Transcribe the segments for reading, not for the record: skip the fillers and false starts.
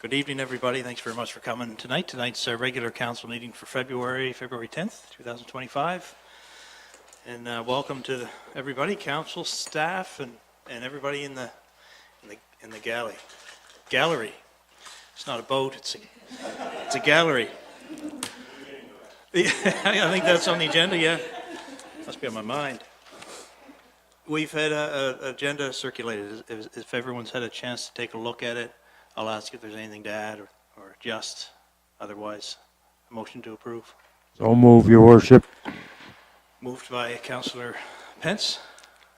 Good evening, everybody. Thanks very much for coming tonight. Tonight's our regular council meeting for February 10th, 2025. And welcome to everybody, council, staff, and everybody in the gallery. It's not a boat, it's a gallery. Yeah, I think that's on the agenda, yeah. Must be on my mind. We've had an agenda circulated. If everyone's had a chance to take a look at it, I'll ask if there's anything to add or adjust. Otherwise, a motion to approve. So move, Your Worship. Moved by Councillor Pence.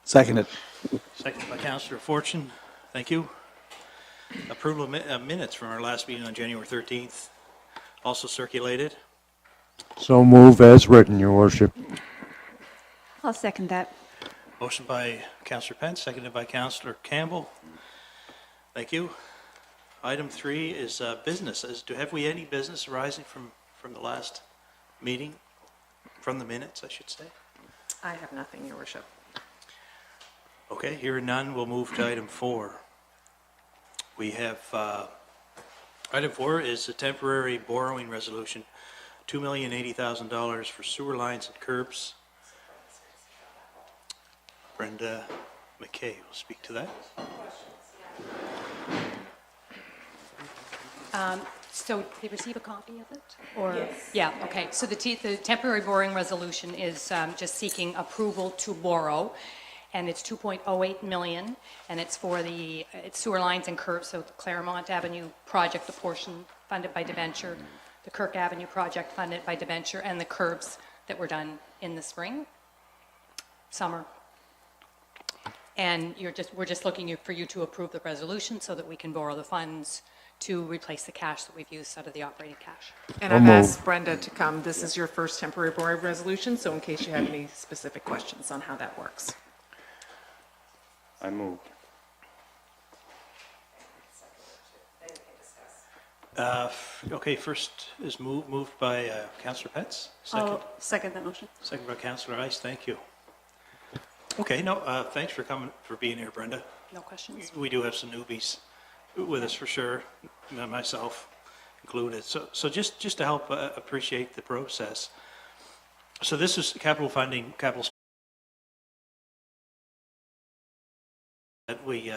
Seconded. Seconded by Councillor Fortune. Thank you. Approval of minutes from our last meeting on January 13th. Also circulated. So move as written, Your Worship. I'll second that. Motion by Councillor Pence, seconded by Councillor Campbell. Thank you. Item 3 is business. Have we any business arising from the last meeting? From the minutes, I should say. I have nothing, Your Worship. Okay, hearing none, we'll move to item 4. We have, item 4 is a temporary borrowing resolution, $2,080,000 for sewer lines and curbs. Brenda McKay will speak to that. So did they receive a copy of it? Or? Yes. Yeah, okay. So the temporary borrowing resolution is just seeking approval to borrow, and it's 2.08 million, and it's for it's sewer lines and curbs, so the Claremont Avenue project, the portion funded by debenture, the Kirk Avenue project funded by debenture, and the curbs that were done in the summer. And we're just looking for you to approve the resolution so that we can borrow the funds to replace the cash that we've used out of the operating cash. And I've asked Brenda to come. This is your first temporary borrowing resolution, so in case you have any specific questions on how that works. I move. Okay, first is moved by Councillor Pence. Second. I'll second that motion. Second by Councillor Ice. Thank you. Okay, thanks for being here, Brenda. No questions? We do have some newbies with us for sure, myself included. So just to help appreciate the process. So this is capital funding, capital that we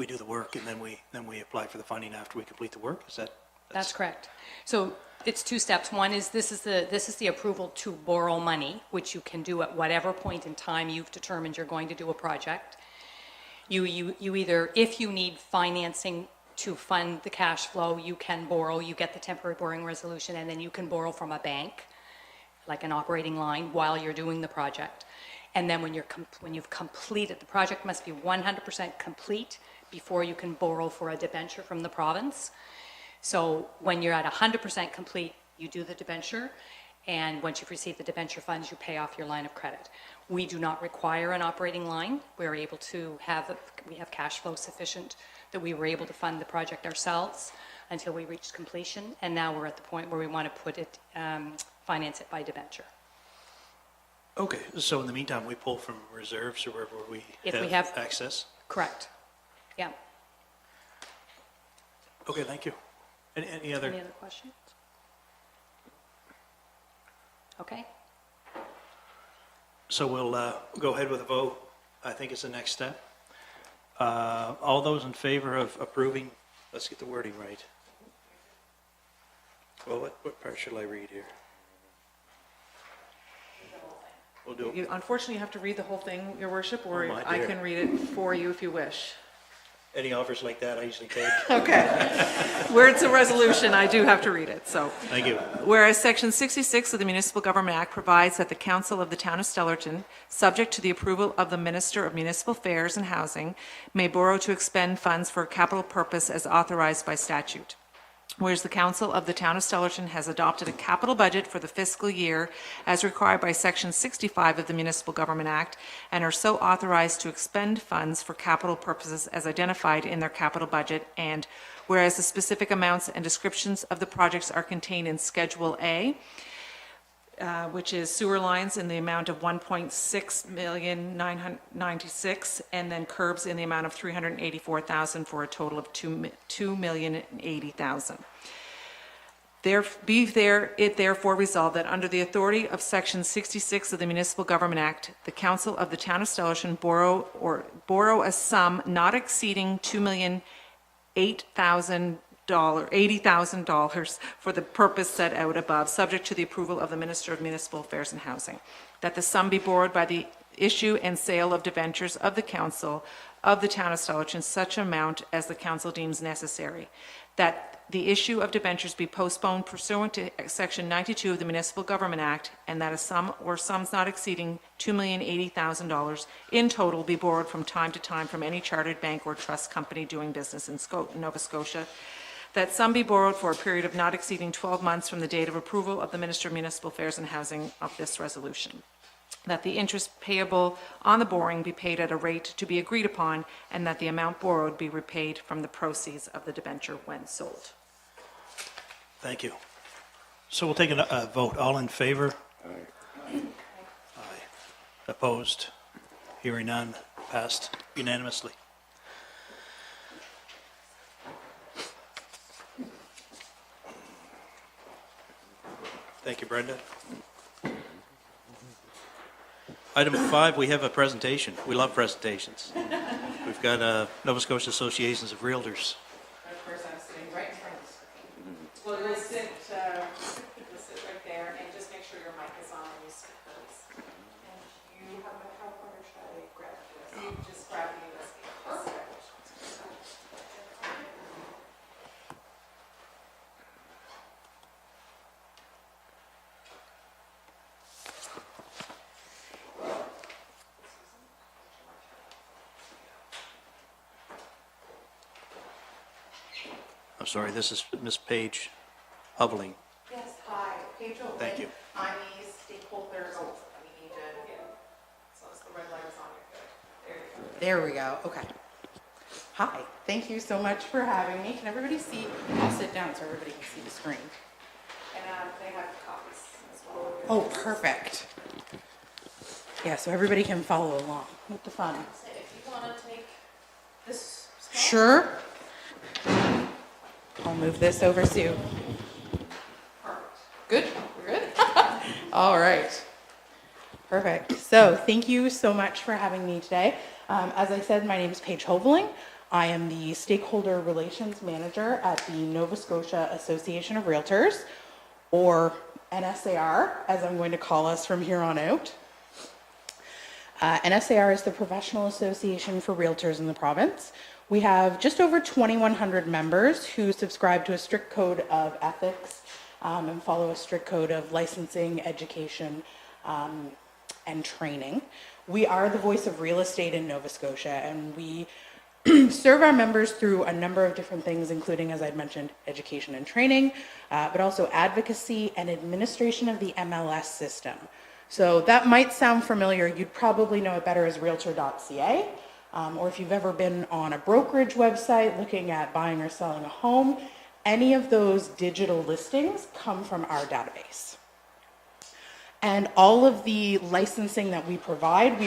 do the work and then we apply for the funding after we complete the work. Is that? That's correct. So it's 2 steps. One is this is the approval to borrow money, which you can do at whatever point in time you've determined you're going to do a project. You either, if you need financing to fund the cash flow, you can borrow, you get the temporary borrowing resolution, and then you can borrow from a bank, like an operating line, while you're doing the project. And then when you've completed, the project must be 100% complete before you can borrow for a debenture from the province. So when you're at 100% complete, you do the debenture, and once you've received the debenture funds, you pay off your line of credit. We do not require an operating line. We're able to we have cash flow sufficient that we were able to fund the project ourselves until we reached completion, and now we're at the point where we want to finance it by debenture. Okay, so in the meantime, we pull from reserves or wherever we have access? Correct. Yeah. Okay, thank you. Any other questions? Okay. So we'll go ahead with a vote. I think it's the next step. All those in favor of approving, let's get the wording right. Well, what part shall I read here? We'll do it. Unfortunately, you have to read the whole thing, Your Worship, or Oh, I can read it for you if you wish. Any offers like that, I usually take. Okay. Where it's a resolution, I do have to read it, so. Thank you. Whereas Section 66 of the Municipal Government Act provides that the Council of the Town of Stellarton, subject to the approval of the Minister of Municipal Affairs and Housing, may borrow to expend funds for a capital purpose as authorized by statute. Whereas the Council of the Town of Stellarton has adopted a capital budget for the fiscal year as required by Section 65 of the Municipal Government Act and are so authorized to expend funds for capital purposes as identified in their capital budget, and whereas the specific amounts and descriptions of the projects are contained in Schedule A, which is sewer lines in the amount of 1.6,996,000, and then curbs in the amount of 384,000 for a total of 2,080,000. It therefore resolved that under the authority of Section 66 of the Municipal Government Act, the Council of the Town of Stellarton borrow a sum not exceeding $80,000 for the purpose set out above, subject to the approval of the Minister of Municipal Affairs and Housing. That the sum be borrowed by the issue and sale of debentures of the Council of the Town of Stellarton, such amount as the Council deems necessary. That the issue of debentures be postponed pursuant to Section 92 of the Municipal Government Act, and that a sum or sums not exceeding $2,080,000 in total be borrowed from time to time from any chartered bank or trust company doing business in Nova Scotia. That sum be borrowed for a period of not exceeding 12 months from the date of approval of the Minister of Municipal Affairs and Housing of this resolution. That the interest payable on the borrowing be paid at a rate to be agreed upon, and that the amount borrowed be repaid from the proceeds of the debenture when sold. Thank you. So we'll take a vote. All in favor? Aye. Opposed? Hearing none. Passed unanimously. Thank you, Brenda. Item 5, we have a presentation. We love presentations. We've got Nova Scotia Associations of Realtors. Of course, I'm sitting right in front of the screen. Well, you'll sit right there, and just make sure your mic is on when you speak, please. And you have a PowerPoint, or should I grab the USB? Just grab the USB. I'm sorry, this is Ms. Paige Hoveling. Yes, hi, Paige Oldham. Thank you. I'm the stakeholder, we need to, So it's the red light is on your head. there we go, okay. Hi, thank you so much for having me. Can everybody see? I'll sit down so everybody can see the screen. And they have copies as well. Oh, perfect. Yeah, so everybody can follow along with the fun. If you want to take this. Sure. I'll move this over, Sue. Good, we're good? All right. Perfect. So thank you so much for having me today. As I said, my name is Paige Hoveling. I am the Stakeholder Relations Manager at the Nova Scotia Association of Realtors, or NSAR, as I'm going to call us from here on out. NSAR is the professional association for realtors in the province. We have just over 2,100 members who subscribe to a strict code of ethics and follow a strict code of licensing, education, and training. We are the voice of real estate in Nova Scotia, and we serve our members through a number of different things, including, as I'd mentioned, education and training, but also advocacy and administration of the MLS system. So that might sound familiar. You'd probably know it better as realtor.ca, or if you've ever been on a brokerage website looking at buying or selling a home, any of those digital listings come from our database. And all of the licensing that we provide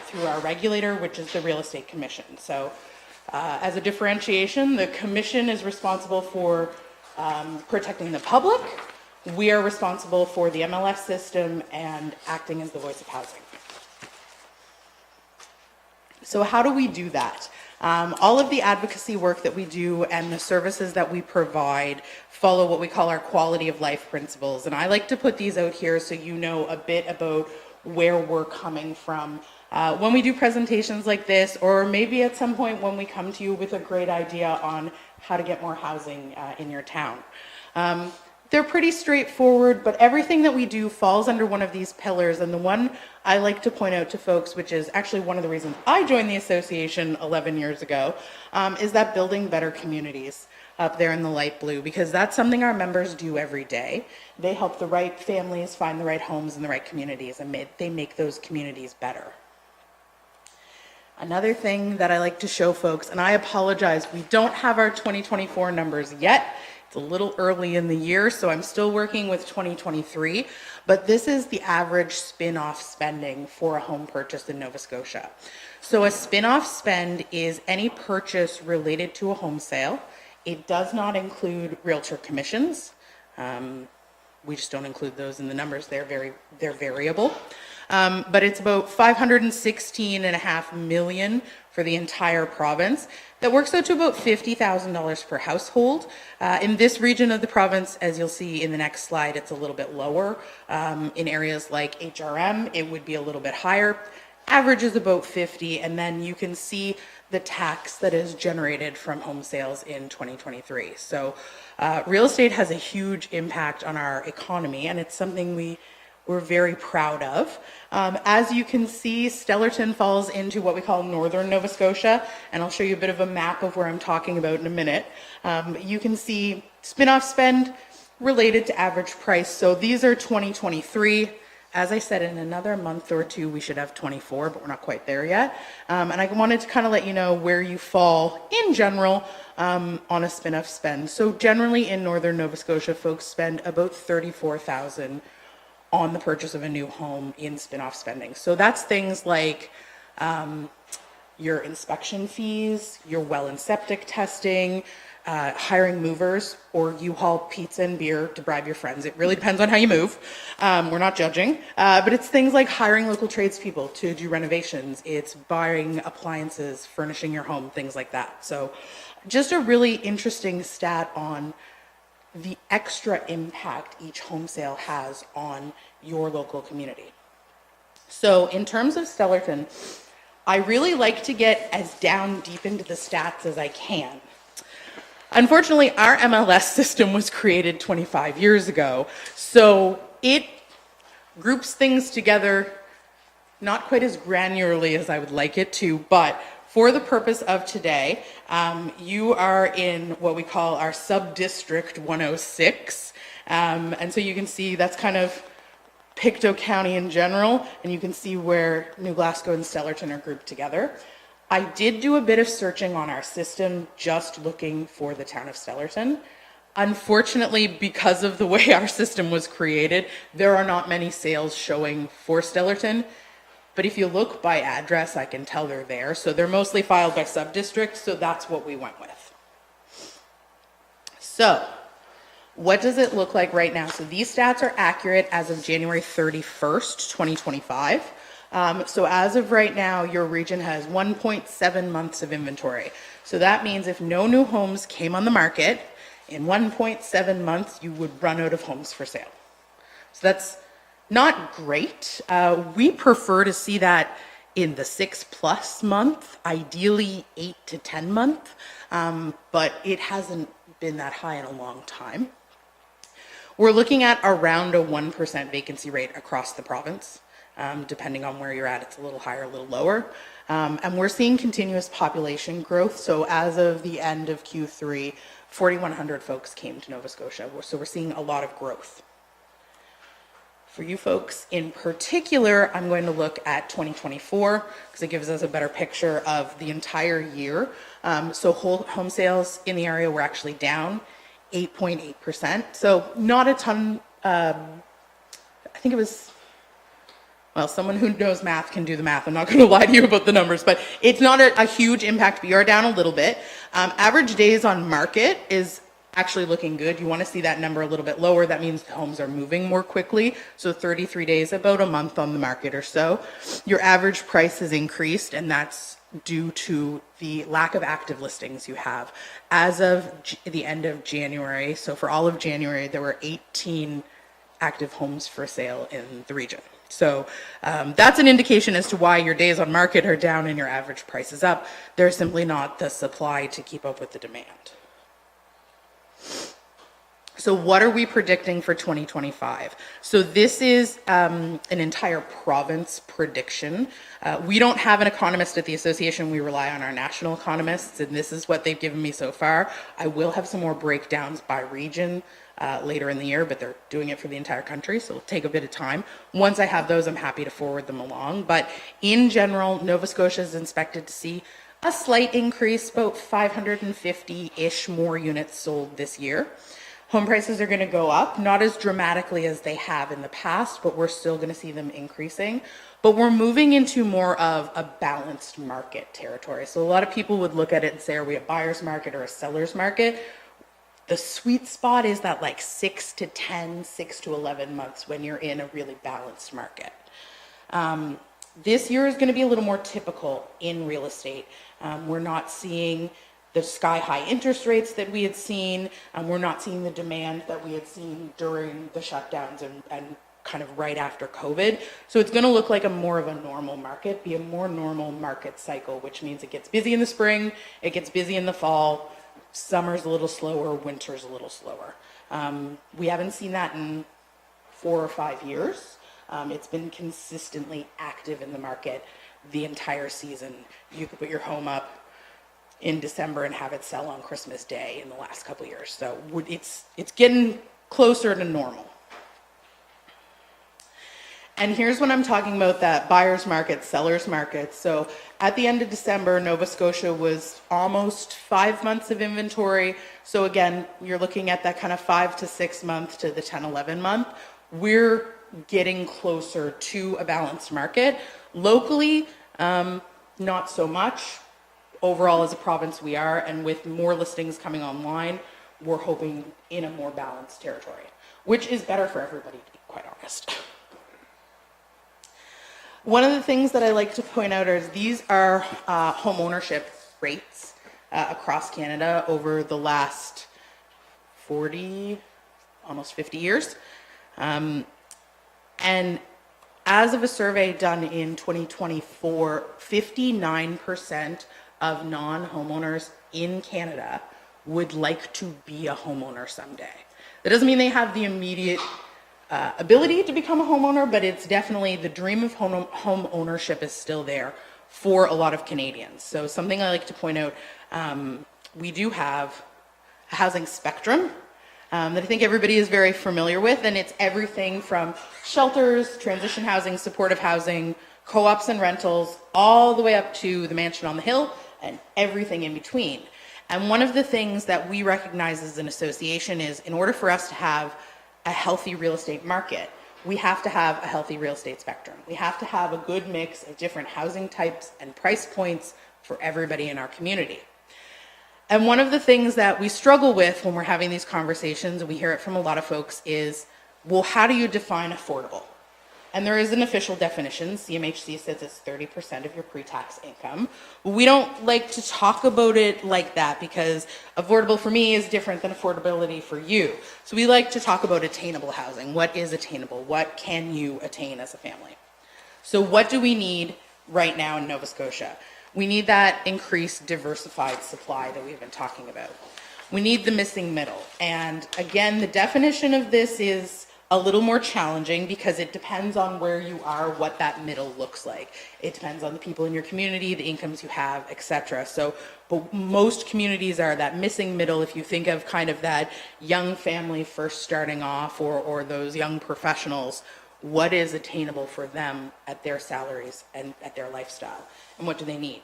through our regulator, which is the Real Estate Commission. So as a differentiation, the commission is responsible for protecting the public. We are responsible for the MLS system and acting as the voice of housing. So how do we do that? All of the advocacy work that we do and the services that we provide follow what we call our quality of life principles. And I like to put these out here so you know a bit about where we're coming from when we do presentations like this, or maybe at some point when we come to you with a great idea on how to get more housing in your town. They're pretty straightforward, but everything that we do falls under one of these pillars. And the one I like to point out to folks, which is actually one of the reasons I joined the association 11 years ago, is that building better communities up there in the light blue, because that's something our members do every day. They help the right families find the right homes in the right communities, and they make those communities better. Another thing that I like to show folks, and I apologize, we don't have our 2024 numbers yet. It's a little early in the year, so I'm still working with 2023, but this is the average spin-off spending for a home purchase in Nova Scotia. So a spin-off spend is any purchase related to a home sale. It does not include realtor commissions. We just don't include those in the numbers. They're variable. But it's about 516.5 million for the entire province. That works out to about $50,000 per household. In this region of the province, as you'll see in the next slide, it's a little bit lower. In areas like HRM, it would be a little bit higher. Average is about 50, and then you can see the tax that is generated from home sales in 2023. So real estate has a huge impact on our economy, and it's something we're very proud of. As you can see, Stellarton falls into what we call northern Nova Scotia, and I'll show you a bit of a map of where I'm talking about in a minute. You can see spin-off spend related to average price. So these are 2023. As I said, in another month or two, we should have 24, but we're not quite there yet. And I wanted to kind of let you know where you fall in general on a spin-off spend. So generally in northern Nova Scotia, folks spend about $34,000 on the purchase of a new home in spin-off spending. So that's things like your inspection fees, your well and septic testing, hiring movers, or U-Haul pizza and beer to bribe your friends. It really depends on how you move. We're not judging. But it's things like hiring local tradespeople to do renovations. It's buying appliances, furnishing your home, things like that. So just a really interesting stat on the extra impact each home sale has on your local community. So in terms of Stellarton, I really like to get as down deep into the stats as I can. Unfortunately, our MLS system was created 25 years ago, so it groups things together not quite as granularly as I would like it to, but for the purpose of today, you are in what we call our sub-district 106, and so you can see that's kind of Pictou County in general, and you can see where New Glasgow and Stellarton are grouped together. I did do a bit of searching on our system, just looking for the town of Stellarton. Unfortunately, because of the way our system was created, there are not many sales showing for Stellarton. But if you look by address, I can tell they're there. So they're mostly filed by sub-district, so that's what we went with. So what does it look like right now? So these stats are accurate as of January 31st, 2025. So as of right now, your region has 1.7 months of inventory. So that means if no new homes came on the market, in 1.7 months, you would run out of homes for sale. So that's not great. We prefer to see that in the 6+ month, ideally 8 to 10 month, but it hasn't been that high in a long time. We're looking at around a 1% vacancy rate across the province. Depending on where you're at, it's a little higher, a little lower. And we're seeing continuous population growth. So as of the end of Q3, 4,100 folks came to Nova Scotia. So we're seeing a lot of growth. For you folks in particular, I'm going to look at 2024 because it gives us a better picture of the entire year. So home sales in the area were actually down 8.8%. So not a ton. I think it was, well, someone who knows math can do the math. I'm not going to lie to you about the numbers, but it's not a huge impact. We are down a little bit. Average days on market is actually looking good. You want to see that number a little bit lower. That means the homes are moving more quickly. So 33 days, about a month on the market or so. Your average price has increased, and that's due to the lack of active listings you have. As of the end of January, so for all of January, there were 18 active homes for sale in the region. So that's an indication as to why your days on market are down and your average price is up. There's simply not the supply to keep up with the demand. So what are we predicting for 2025? So this is an entire province prediction. We don't have an economist at the association. We rely on our national economists, and this is what they've given me so far. I will have some more breakdowns by region later in the year, but they're doing it for the entire country, so it'll take a bit of time. Once I have those, I'm happy to forward them along. But in general, Nova Scotia is expected to see a slight increase, about 550-ish more units sold this year. Home prices are going to go up, not as dramatically as they have in the past, but we're still going to see them increasing. But we're moving into more of a balanced market territory. So a lot of people would look at it and say, are we a buyer's market or a seller's market? The sweet spot is that like 6 to 10, 6 to 11 months when you're in a really balanced market. This year is going to be a little more typical in real estate. We're not seeing the sky-high interest rates that we had seen. We're not seeing the demand that we had seen during the shutdowns and kind of right after COVID. So it's going to look like more of a normal market, be a more normal market cycle, which means it gets busy in the spring, it gets busy in the fall, summer's a little slower, winter's a little slower. We haven't seen that in 4 or 5 years. It's been consistently active in the market the entire season. You could put your home up in December and have it sell on Christmas Day in the last couple of years. So it's getting closer to normal. And here's when I'm talking about that buyer's market, seller's market. So at the end of December, Nova Scotia was almost 5 months of inventory. So again, you're looking at that kind of 5 to 6 month to the 10, 11 month. We're getting closer to a balanced market. Locally, not so much. Overall, as a province, we are. And with more listings coming online, we're hoping in a more balanced territory, which is better for everybody, to be quite honest. One of the things that I like to point out is these are home ownership rates across Canada over the last 40, almost 50 years. And as of a survey done in 2024, 59% of non-homeowners in Canada would like to be a homeowner someday. That doesn't mean they have the immediate ability to become a homeowner, but it's definitely the dream of home ownership is still there for a lot of Canadians. So something I like to point out, we do have a housing spectrum that I think everybody is very familiar with, and it's everything from shelters, transition housing, supportive housing, co-ops and rentals, all the way up to the mansion on the hill and everything in between. And one of the things that we recognize as an association is in order for us to have a healthy real estate market, we have to have a healthy real estate spectrum. We have to have a good mix of different housing types and price points for everybody in our community. And one of the things that we struggle with when we're having these conversations, and we hear it from a lot of folks, is, well, how do you define affordable? And there is an official definition. CMHC says it's 30% of your pre-tax income. We don't like to talk about it like that because affordable for me is different than affordability for you. So we like to talk about attainable housing. What is attainable? What can you attain as a family? So what do we need right now in Nova Scotia? We need that increased diversified supply that we've been talking about. We need the missing middle. And again, the definition of this is a little more challenging because it depends on where you are, what that middle looks like. It depends on the people in your community, the incomes you have, etc. So, but most communities are that missing middle. If you think of kind of that young family first starting off or those young professionals, what is attainable for them at their salaries and at their lifestyle? And what do they need?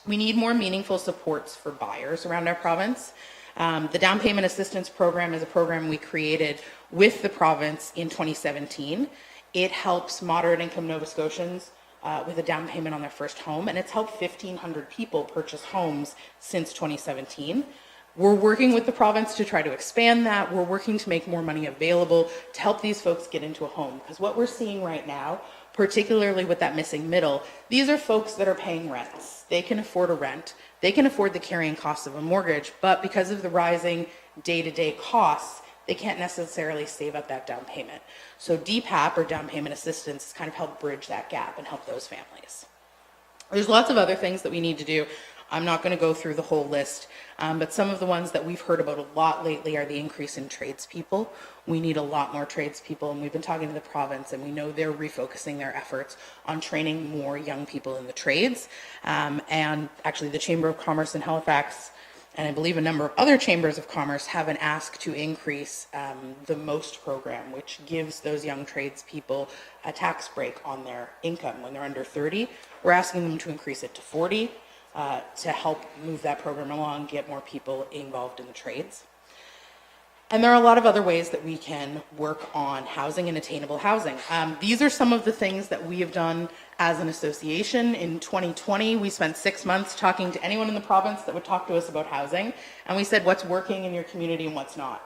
We need more meaningful supports for buyers around our province. The Down Payment Assistance Program is a program we created with the province in 2017. It helps moderate income Nova Scotians with a down payment on their first home, and it's helped 1,500 people purchase homes since 2017. We're working with the province to try to expand that. We're working to make more money available to help these folks get into a home. Because what we're seeing right now, particularly with that missing middle, these are folks that are paying rents. They can afford a rent. They can afford the carrying costs of a mortgage, but because of the rising day-to-day costs, they can't necessarily save up that down payment. So DPAP, or down payment assistance, has kind of helped bridge that gap and help those families. There's lots of other things that we need to do. I'm not going to go through the whole list, but some of the ones that we've heard about a lot lately are the increase in tradespeople. We need a lot more tradespeople, and we've been talking to the province, and we know they're refocusing their efforts on training more young people in the trades. And actually, the Chamber of Commerce in Halifax, and I believe a number of other chambers of commerce, have an ask to increase the MOST program, which gives those young tradespeople a tax break on their income when they're under 30. We're asking them to increase it to 40. to help move that program along, get more people involved in the trades. And there are a lot of other ways that we can work on housing and attainable housing. These are some of the things that we have done as an association. In 2020, we spent 6 months talking to anyone in the province that would talk to us about housing. And we said, what's working in your community and what's not?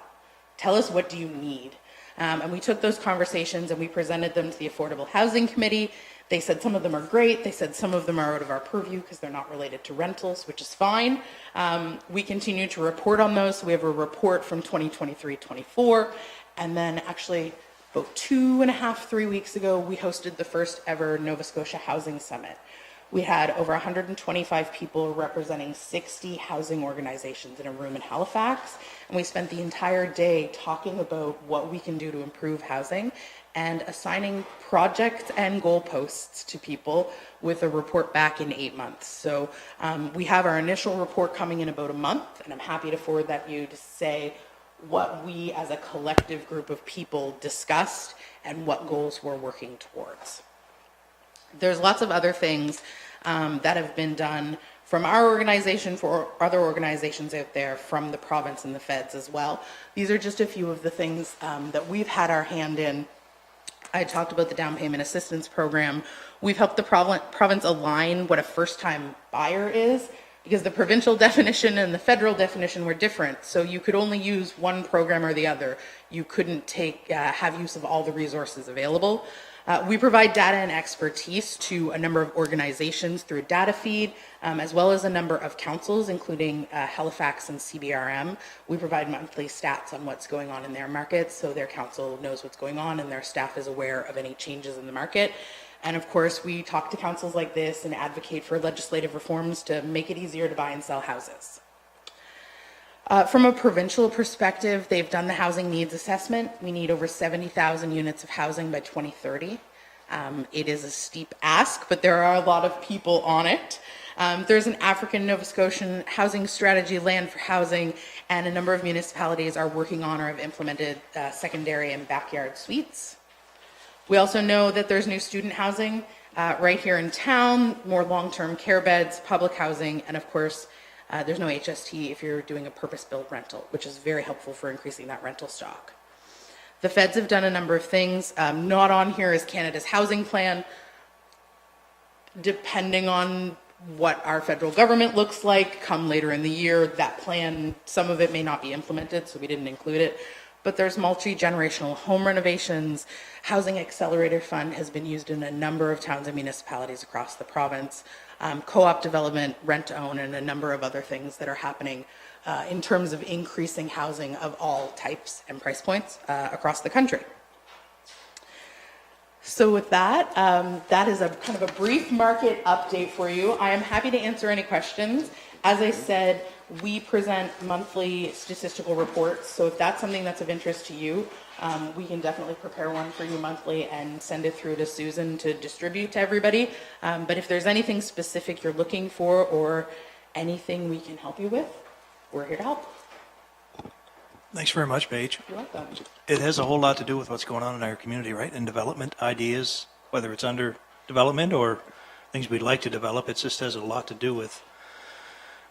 Tell us, what do you need? And we took those conversations and we presented them to the Affordable Housing Committee. They said some of them are great. They said some of them are out of our purview because they're not related to rentals, which is fine. We continue to report on those. So we have a report from 2023-24. And then actually about 2.5, 3 weeks ago, we hosted the first ever Nova Scotia Housing Summit. We had over 125 people representing 60 housing organizations in a room in Halifax. And we spent the entire day talking about what we can do to improve housing and assigning projects and goalposts to people with a report back in 8 months. So we have our initial report coming in about a month, and I'm happy to forward that to you to say what we as a collective group of people discussed and what goals we're working towards. There's lots of other things that have been done from our organization for other organizations out there, from the province and the feds as well. These are just a few of the things that we've had our hand in. I talked about the down payment assistance program. We've helped the province align what a first-time buyer is, because the provincial definition and the federal definition were different. So you could only use one program or the other. You couldn't have use of all the resources available. We provide data and expertise to a number of organizations through data feed, as well as a number of councils, including Halifax and CBRM. We provide monthly stats on what's going on in their markets, so their council knows what's going on and their staff is aware of any changes in the market. And of course, we talk to councils like this and advocate for legislative reforms to make it easier to buy and sell houses. From a provincial perspective, they've done the housing needs assessment. We need over 70,000 units of housing by 2030. It is a steep ask, but there are a lot of people on it. There's an African Nova Scotian housing strategy, land for housing, and a number of municipalities are working on or have implemented secondary and backyard suites. We also know that there's new student housing right here in town, more long-term care beds, public housing, and of course, there's no HST if you're doing a purpose-built rental, which is very helpful for increasing that rental stock. The feds have done a number of things. Not on here is Canada's housing plan. Depending on what our federal government looks like come later in the year, that plan, some of it may not be implemented, so we didn't include it. But there's multi-generational home renovations. Housing Accelerator Fund has been used in a number of towns and municipalities across the province. Co-op development, rent-to-own, and a number of other things that are happening in terms of increasing housing of all types and price points across the country. So with that, that is a kind of a brief market update for you. I am happy to answer any questions. As I said, we present monthly statistical reports, so if that's something that's of interest to you, we can definitely prepare one for you monthly and send it through to Susan to distribute to everybody. But if there's anything specific you're looking for or anything we can help you with, we're here to help. Thanks very much, Paige. You're welcome. It has a whole lot to do with what's going on in our community, right? And development ideas, whether it's under development or things we'd like to develop, it just has a lot to do with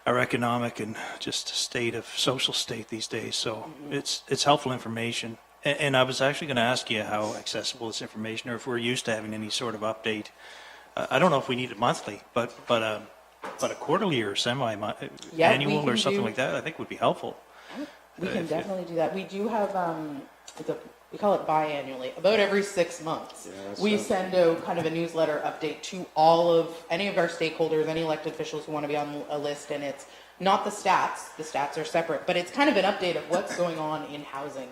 our economic and just state of social state these days. So it's helpful information. And I was actually going to ask you how accessible this information, or if we're used to having any sort of update. I don't know if we need it monthly, but a quarterly or semi-annual or something like that, I think would be helpful. We can definitely do that. We do have, we call it biannually, about every 6 months. We send out kind of a newsletter update to any of our stakeholders, any elected officials who want to be on a list, and it's not the stats are separate, but it's kind of an update of what's going on in housing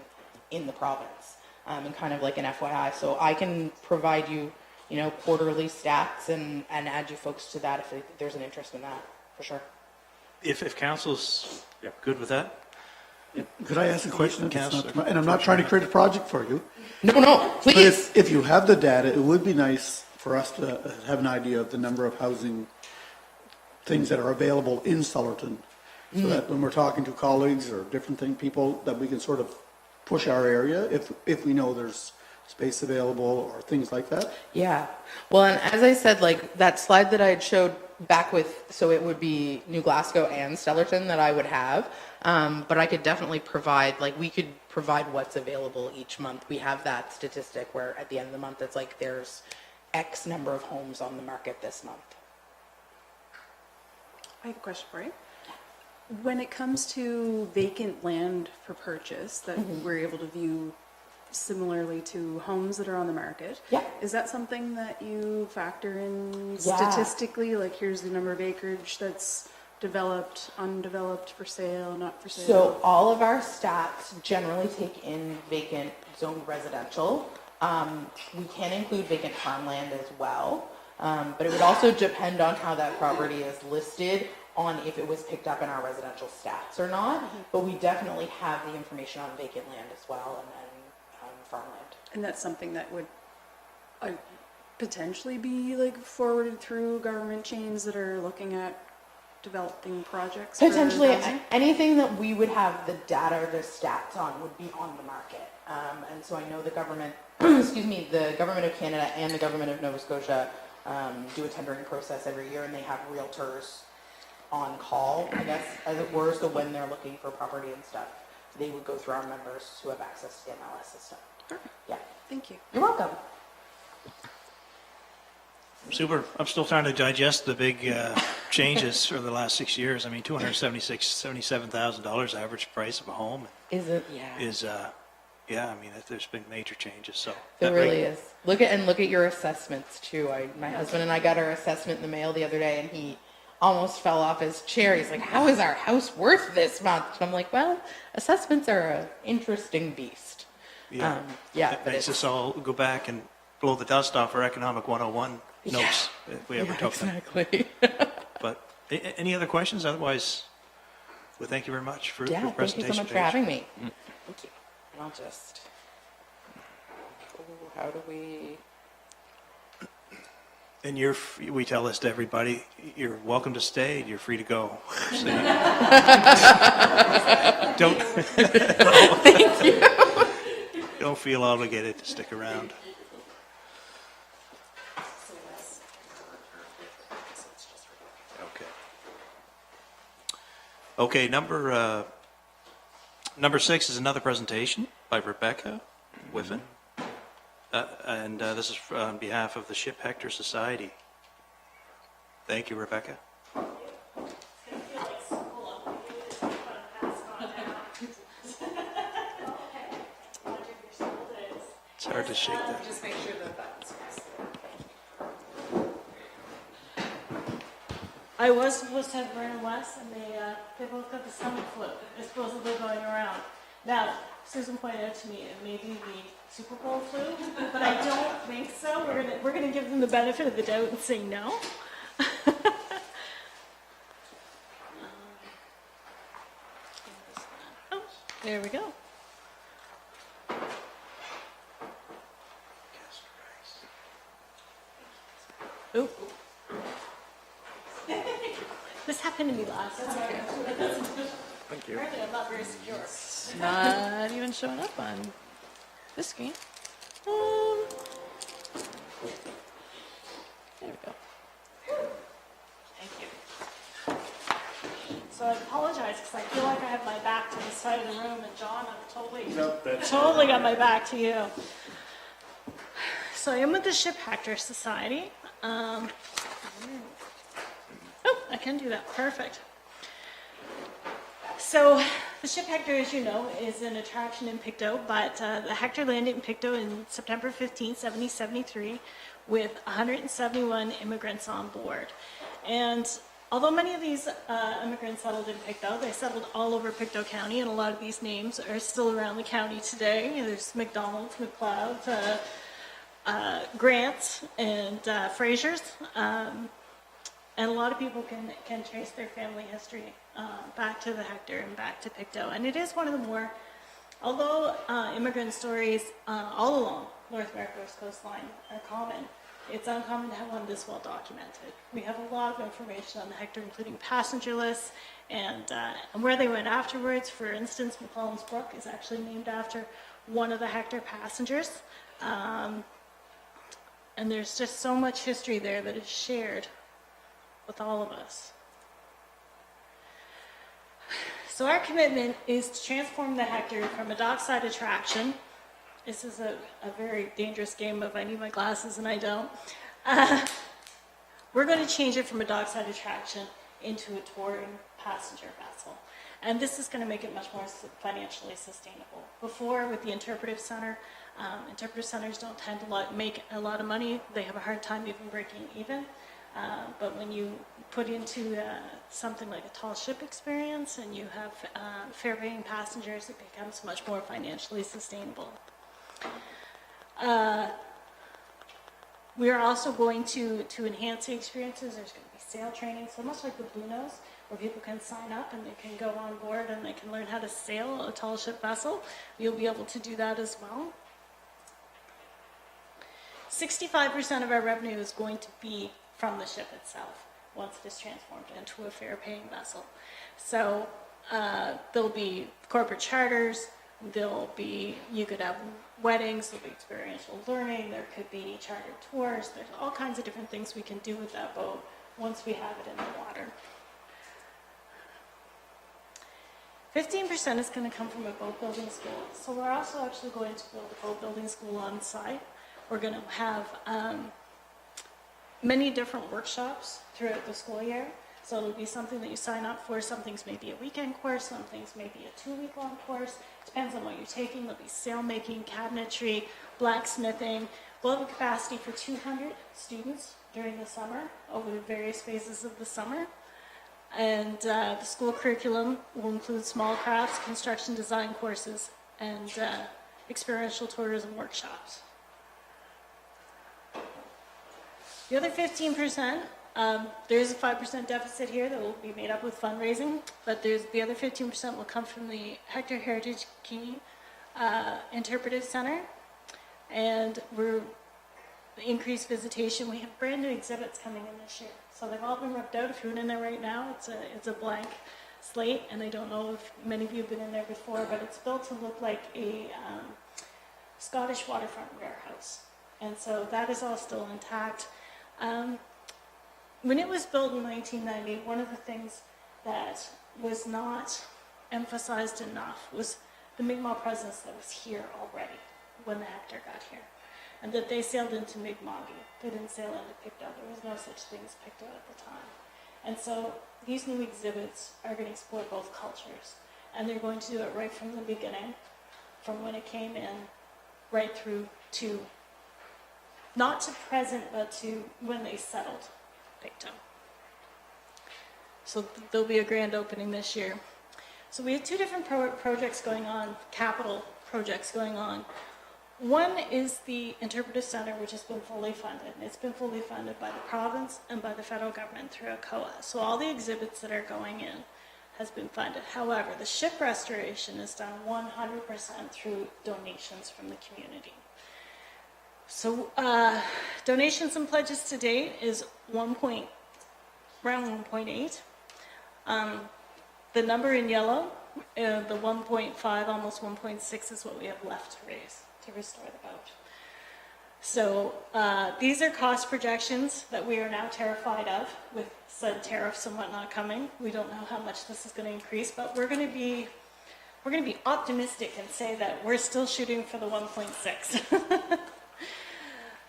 in the province, and kind of like an FYI. So I can provide you, quarterly stats and add you folks to that if there's an interest in that, for sure. If council's good with that? Could I ask a question? Councillor. And I'm not trying to create a project for you. No, But please. if you have the data, it would be nice for us to have an idea of the number of housing things that are available in Stellarton. So that when we're talking to colleagues or different people, that we can sort of push our area if we know there's space available or things like that. Yeah. Well, and as I said, like that slide that I had showed back with, so it would be New Glasgow and Stellarton that I would have. But I could definitely provide, like, we could provide what's available each month. We have that statistic where at the end of the month, it's like there's X number of homes on the market this month. I have a question for you. When it comes to vacant land for purchase that we're able to view similarly to homes that are on the market, Yeah. is that something that you factor in Yeah. statistically? Like, here's the number of acreage that's developed, undeveloped, for sale, not for sale? So all of our stats generally take in vacant zoned residential. We can include vacant farmland as well. But it would also depend on how that property is listed on if it was picked up in our residential stats or not. But we definitely have the information on vacant land as well and then farmland. And that's something that would potentially be like forwarded through government chains that are looking at developing projects? for Potentially, housing? anything that we would have the data or the stats on would be on the market. And so I know the government, excuse me, the government of Canada and the government of Nova Scotia do a tendering process every year, and they have realtors on call, I guess, as it were. So when they're looking for property and stuff, they would go through our members who have access to the MLS system. Yeah. Thank you. You're welcome. Super. I'm still trying to digest the big changes for the last 6 years. I mean, $277,000 average price of a home Is it? Yeah. is, yeah, I mean, there's been major changes, so. There that really is. Look at your assessments too. My husband and I got our assessment in the mail the other day, and he almost fell off his chair. He's like, "How is our house worth this month?" And I'm like, "Well, assessments are an interesting beast." Yeah. Yeah, That but makes it's us all go back and blow the dust off our Economic 101 notes, if we ever yeah, took them. exactly. But any other questions? Otherwise, well, thank you very much for Yeah, the thank presentation. you so much for Paige. having me. Thank you. And I'll just. Oh, how do we? And we tell this to everybody, you're welcome to stay, you're free to go. So don't, Thank you. don't feel obligated to stick around. Okay. Okay, number 6 is another presentation by Rebecca Whiffen. And this is on behalf of the Ship Hector Society. Thank you, Rebecca. It's hard to shake that. Just make sure that that's. I was supposed to have Vernon West, and they both got the stomach flu. They're supposedly going around. Now, Susan pointed out to me it may be the Super Bowl flu, but I don't think so. We're gonna give them the benefit of the doubt and say no. Oh, there we go. Oop. This happened to me last time. Thank you. Apparently I'm not very secure. Not even showing up on this screen. There we go. Thank you. So I apologize because I feel like I have my back to the side of the room, and John, I'm totally got my back to you. So I am with the Ship Hector Society. Oh, I can do that. Perfect. So the Ship Hector, as you know, is an attraction in Pictou, but the Hector landed in Pictou in September 15, 1773, with 171 immigrants on board. And although many of these immigrants settled in Pictou, they settled all over Pictou County, and a lot of these names are still around the county today. There's McDonald's, McLeod, Grants, and Frasers. And a lot of people can trace their family history back to the Hector and back to Pictou. And it is one of the more, although immigrant stories all along North America's coastline are common, it's uncommon to have one this well documented. We have a lot of information on the Hector, including passenger lists and where they went afterwards. For instance, McClellan's Brook is actually named after one of the Hector passengers. And there's just so much history there that is shared with all of us. So our commitment is to transform the Hector from a dockside attraction. This is a very dangerous game of I need my glasses and I don't. We're going to change it from a dockside attraction into a touring passenger vessel. And this is going to make it much more financially sustainable. Before, with the interpretive center, interpretive centers don't tend to make a lot of money. They have a hard time even breaking even. But when you put into something like a tall ship experience and you have fare-paying passengers, it becomes much more financially sustainable. We are also going to enhance the experiences. There's going to be sail training, so much like the Blue Nose, where people can sign up and they can go on board and they can learn how to sail a tall ship vessel. You'll be able to do that as well. 65% of our revenue is going to be from the ship itself once it is transformed into a fare-paying vessel. So there'll be corporate charters, you could have weddings, there'll be experiential learning, there could be chartered tours, there's all kinds of different things we can do with that boat once we have it in the water. 15% is going to come from a boat building school. So we're also actually going to build a boat building school on site. We're going to have many different workshops throughout the school year. So it'll be something that you sign up for. Some things may be a weekend course, some things may be a 2-week-long course. Depends on what you're taking. There'll be sailmaking, cabinetry, blacksmithing. We'll have a capacity for 200 students during the summer, over the various phases of the summer. And the school curriculum will include small crafts, construction design courses, and experiential tourism workshops. The other 15%, there is a 5% deficit here that will be made up with fundraising, but the other 15% will come from the Hector Heritage Key Interpretive Center, and we're increased visitation. We have brand new exhibits coming in this year, so they've all been ripped out. If you went in there right now, it's a blank slate, and I don't know if many of you have been in there before, but it's built to look like a Scottish waterfront warehouse, and so that is all still intact. When it was built in 1990, one of the things that was not emphasized enough was the Mi'kmaq presence that was here already when the Hector got here, and that they sailed into Mi'kmaq. They didn't sail into Pictou. There was no such thing as Pictou at the time. And so these new exhibits are going to explore both cultures, and they're going to do it right from the beginning, from when it came in, right through to not to present, but to when they settled Pictou. So there'll be a grand opening this year. So we have two different projects going on, capital projects going on. One is the Interpretive Center, which has been fully funded. It's been fully funded by the province and by the federal government through ACOA. So all the exhibits that are going in has been funded. However, the ship restoration is done 100% through donations from the community. So donations and pledges to date is around 1.8. The number in yellow, the 1.5, almost 1.6 is what we have left to raise to restore the boat. So these are cost projections that we are now terrified of with said tariffs and whatnot coming. We don't know how much this is going to increase, but we're going to be optimistic and say that we're still shooting for the 1.6.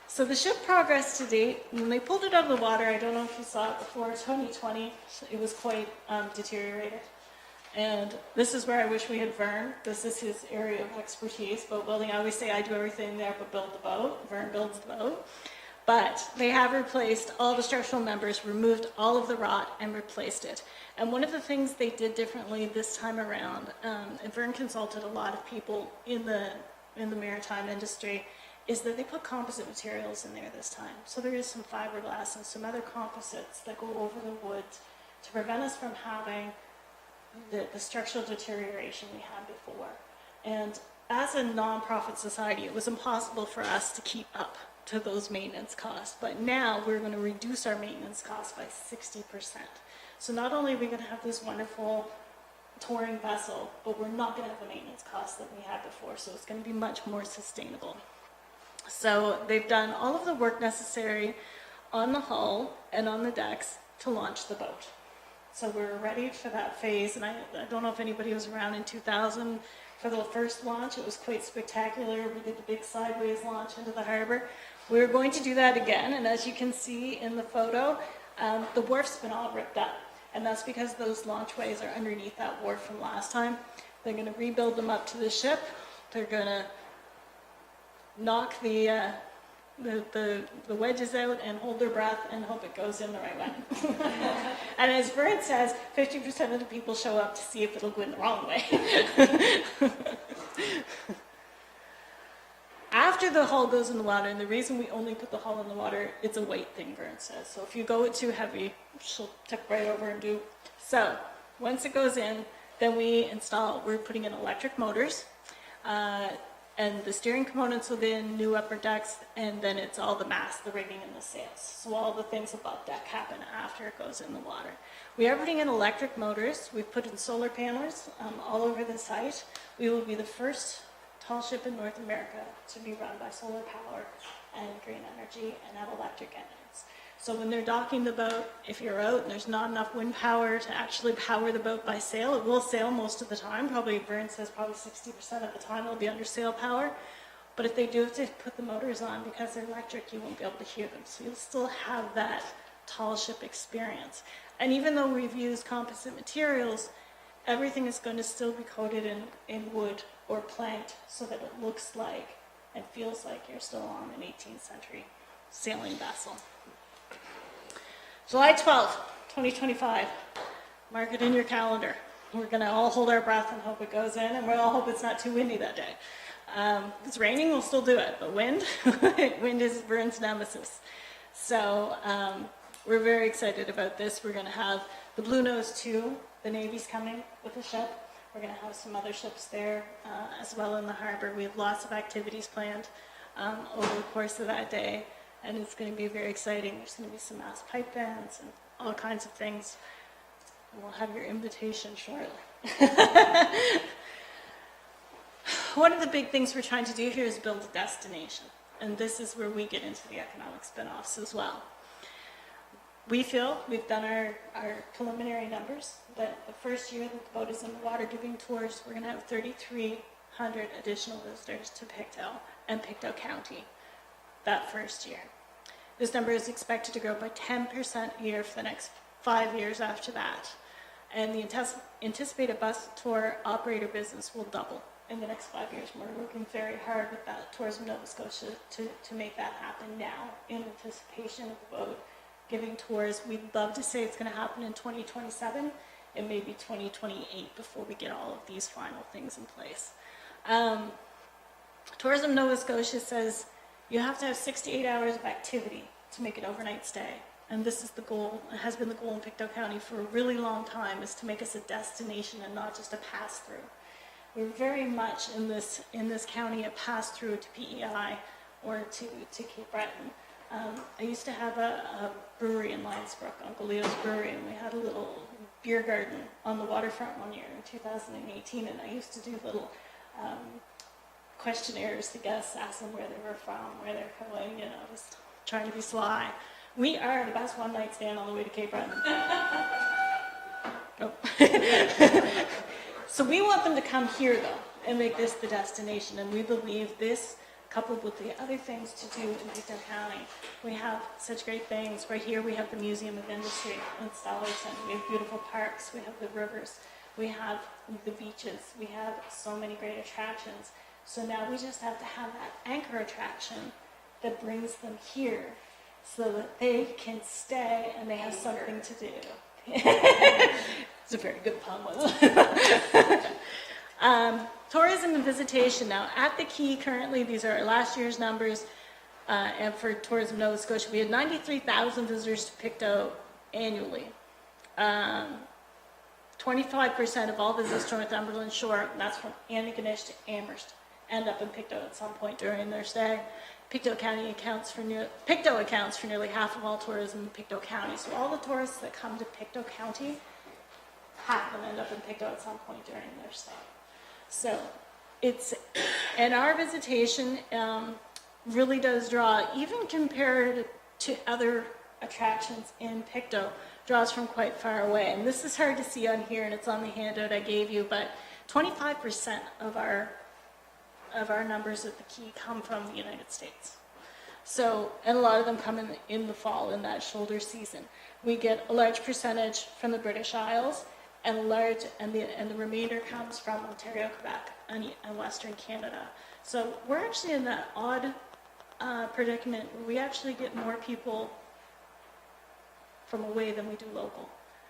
So the ship progress to date, when they pulled it out of the water, I don't know if you saw it before, 2020, it was quite deteriorated. And this is where I wish we had Vern. This is his area of expertise, boat building. I always say I do everything there but build the boat. Vern builds the boat. But they have replaced all the structural members, removed all of the rot, and replaced it. And one of the things they did differently this time around, and Vern consulted a lot of people in the maritime industry, is that they put composite materials in there this time. So there is some fiberglass and some other composites that go over the wood to prevent us from having the structural deterioration we had before. And as a nonprofit society, it was impossible for us to keep up to those maintenance costs. But now we're going to reduce our maintenance costs by 60%. So not only are we going to have this wonderful touring vessel, but we're not going to have the maintenance costs that we had before. So it's going to be much more sustainable. So they've done all of the work necessary on the hull and on the decks to launch the boat. So we're ready for that phase, and I don't know if anybody was around in 2000 for the first launch. It was quite spectacular. We did the big sideways launch into the harbor. We're going to do that again, and as you can see in the photo, the wharf's been all ripped up, and that's because those launchways are underneath that wharf from last time. They're going to rebuild them up to the ship. They're going to knock the wedges out and hold their breath and hope it goes in the right way. And as Vern says, 50% of the people show up to see if it'll go in the wrong way. After the hull goes in the water, and the reason we only put the hull in the water, it's a weight thing, Vern says. So if you go it too heavy, she'll tip right over and do. So once it goes in, then we're putting in electric motors. And the steering components will be in new upper decks, and then it's all the mast, the rigging, and the sails. So all the things above deck happen after it goes in the water. We are putting in electric motors. We've put in solar panels all over the site. We will be the first tall ship in North America to be run by solar power and green energy and have electric engines. So when they're docking the boat, if you're out and there's not enough wind power to actually power the boat by sail, it will sail most of the time. Probably, Vern says probably 60% of the time it'll be under sail power. But if they do have to put the motors on because they're electric, you won't be able to hear them. So you'll still have that tall ship experience. And even though we've used composite materials, everything is going to still be coated in wood or planked so that it looks like and feels like you're still on an 18th century sailing vessel. July 12th, 2025. Mark it in your calendar. We're going to all hold our breath and hope it goes in, and we'll all hope it's not too windy that day. If it's raining, we'll still do it, but wind is Vern's nemesis. So we're very excited about this. We're going to have the Blue Nose 2, the Navy's coming with a ship. We're going to have some other ships there as well in the harbor. We have lots of activities planned over the course of that day. And it's going to be very exciting. There's going to be some mass pipe bands and all kinds of things. And we'll have your invitation shortly. One of the big things we're trying to do here is build a destination. And this is where we get into the economic spin-offs as well. We feel, we've done our preliminary numbers, that the first year that the boat is in the water doing tours, we're going to have 3,300 additional visitors to Pictou and Pictou County that first year. This number is expected to grow by 10% a year for the next 5 years after that. And the anticipated bus tour operator business will double in the next 5 years. We're working very hard with that Tourism Nova Scotia to make that happen now in anticipation of the boat giving tours. We'd love to say it's going to happen in 2027. It may be 2028 before we get all of these final things in place. Tourism Nova Scotia says you have to have 68 hours of activity to make an overnight stay. And this is the goal, it has been the goal in Pictou County for a really long time, is to make us a destination and not just a pass-through. We're very much in this county a pass-through to PEI or to Cape Breton. I used to have a brewery in Lionsbrook, Uncle Leo's Brewery, and we had a little beer garden on the waterfront one year in 2018, and I used to do little questionnaires to guests, ask them where they were from, where they're going, just trying to be sly. We are the best one-night stand on the way to Cape Breton. Oh. So we want them to come here, though, and make this the destination, and we believe this, coupled with the other things to do in Pictou County. We have such great things. Right here we have the Museum of Industry in Stellarton. We have beautiful parks. We have the rivers. We have the beaches. We have so many great attractions. So now we just have to have that anchor attraction that brings them here so that they can stay and they have something to do. It's a very good pun, wasn't it? Tourism and visitation. Now, at the Key currently, these are last year's numbers, and for Tourism Nova Scotia, we had 93,000 visitors to Pictou annually. 25% of all visitors to Northumberland Shore, and that's from Antigonish to Amherst, end up in Pictou at some point during their stay. Pictou accounts for nearly half of all tourism in Pictou County. So all the tourists that come to Pictou County, half of them end up in Pictou at some point during their stay. So and our visitation really does draw, even compared to other attractions in Pictou, draws from quite far away. And this is hard to see on here, and it's on the handout I gave you, but 25% of our numbers at the key come from the United States. So, and a lot of them come in the fall, in that shoulder season. We get a large percentage from the British Isles, and the remainder comes from Ontario, Quebec, and Western Canada. So we're actually in that odd predicament where we actually get more people from away than we do local.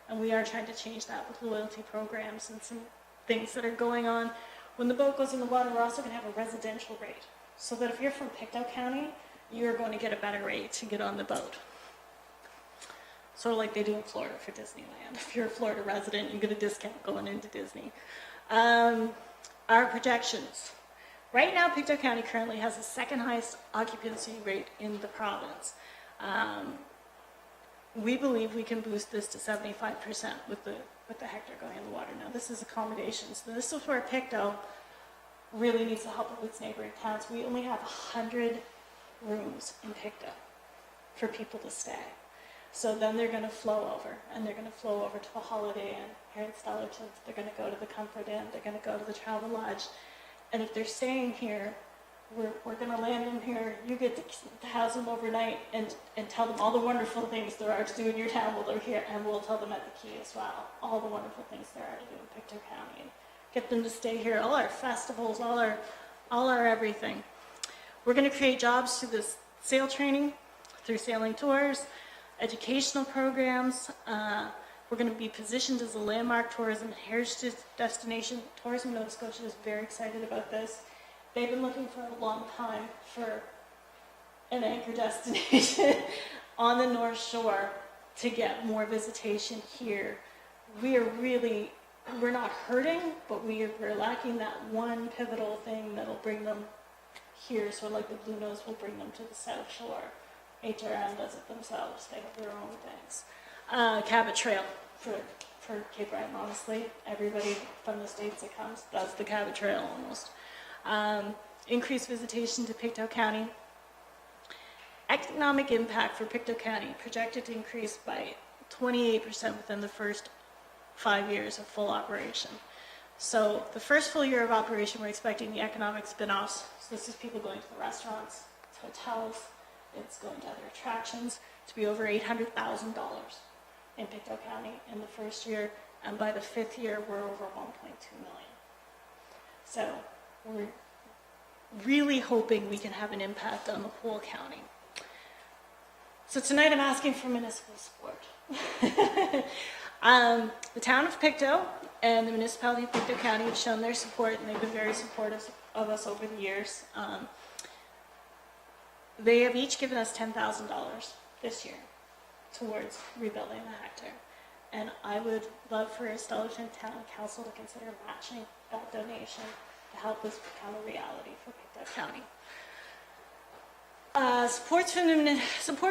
And we are trying to change that with loyalty programs and some things that are going on. When the boat goes in the water, we're also going to have a residential rate. So that if you're from Pictou County, you're going to get a better rate to get on the boat. Sort of like they do in Florida for Disneyland. If you're a Florida resident, you get a discount going into Disney. Our projections. Right now, Pictou County currently has the second highest occupancy rate in the province. We believe we can boost this to 75% with the hectare going in the water. Now, this is accommodations. This is where Pictou really needs the help of its neighboring towns. We only have 100 rooms in Pictou for people to stay. So then they're going to flow over, and they're going to flow over to the Holiday Inn here in Stellarton. They're going to go to the Comfort Inn. They're going to go to the Travel Lodge. And if they're staying here, we're going to land them here. You get to house them overnight and tell them all the wonderful things there are to do in your town while they're here, and we'll tell them at the key as well, all the wonderful things there are to do in Pictou County. And get them to stay here, all our festivals, all our everything. We're going to create jobs through this sail training, through sailing tours, educational programs. We're going to be positioned as a landmark tourism and heritage destination. Tourism Nova Scotia is very excited about this. They've been looking for a long time for an anchor destination on the North Shore to get more visitation here. We're not hurting, but we're lacking that one pivotal thing that'll bring them here. So like the Blue Nose will bring them to the South Shore. HRM does it themselves. They have their own things. Cabot Trail for Cape Breton, honestly. Everybody from the States that comes does the Cabot Trail almost. Increased visitation to Pictou County. Economic impact for Pictou County projected to increase by 28% within the first 5 years of full operation. So the first full year of operation, we're expecting the economic spin-offs. So this is people going to the restaurants, hotels, it's going to other attractions, to be over $800,000 in Pictou County in the first year, and by the 5th year, we're over 1.2 million. So we're really hoping we can have an impact on the whole county. So tonight I'm asking for municipal support. The town of Pictou and the municipality of Pictou County have shown their support, and they've been very supportive of us over the years. They have each given us $10,000 this year towards rebuilding the hectare. And I would love for Stellarton Town Council to consider matching that donation to help this become a reality for Pictou County. Support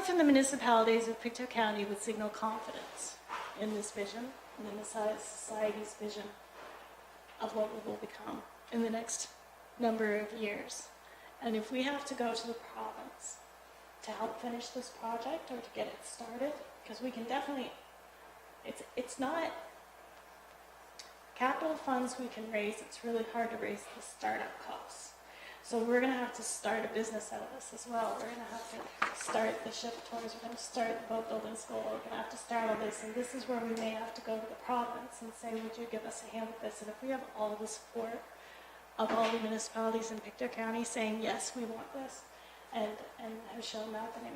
from the municipalities of Pictou County would signal confidence in this vision, and in the society's vision of what we will become in the next number of years. And if we have to go to the province to help finish this project or to get it started, because we can definitely, it's not capital funds we can raise, it's really hard to raise the startup costs. So we're going to have to start a business out of this as well. We're going to have to start the ship tours, we're going to start the boat building school, we're going to have to start all this, and this is where we may have to go to the province and say, would you give us a hand with this? And if we have all the support of all the municipalities in Pictou County saying, yes, we want this, and have shown that, then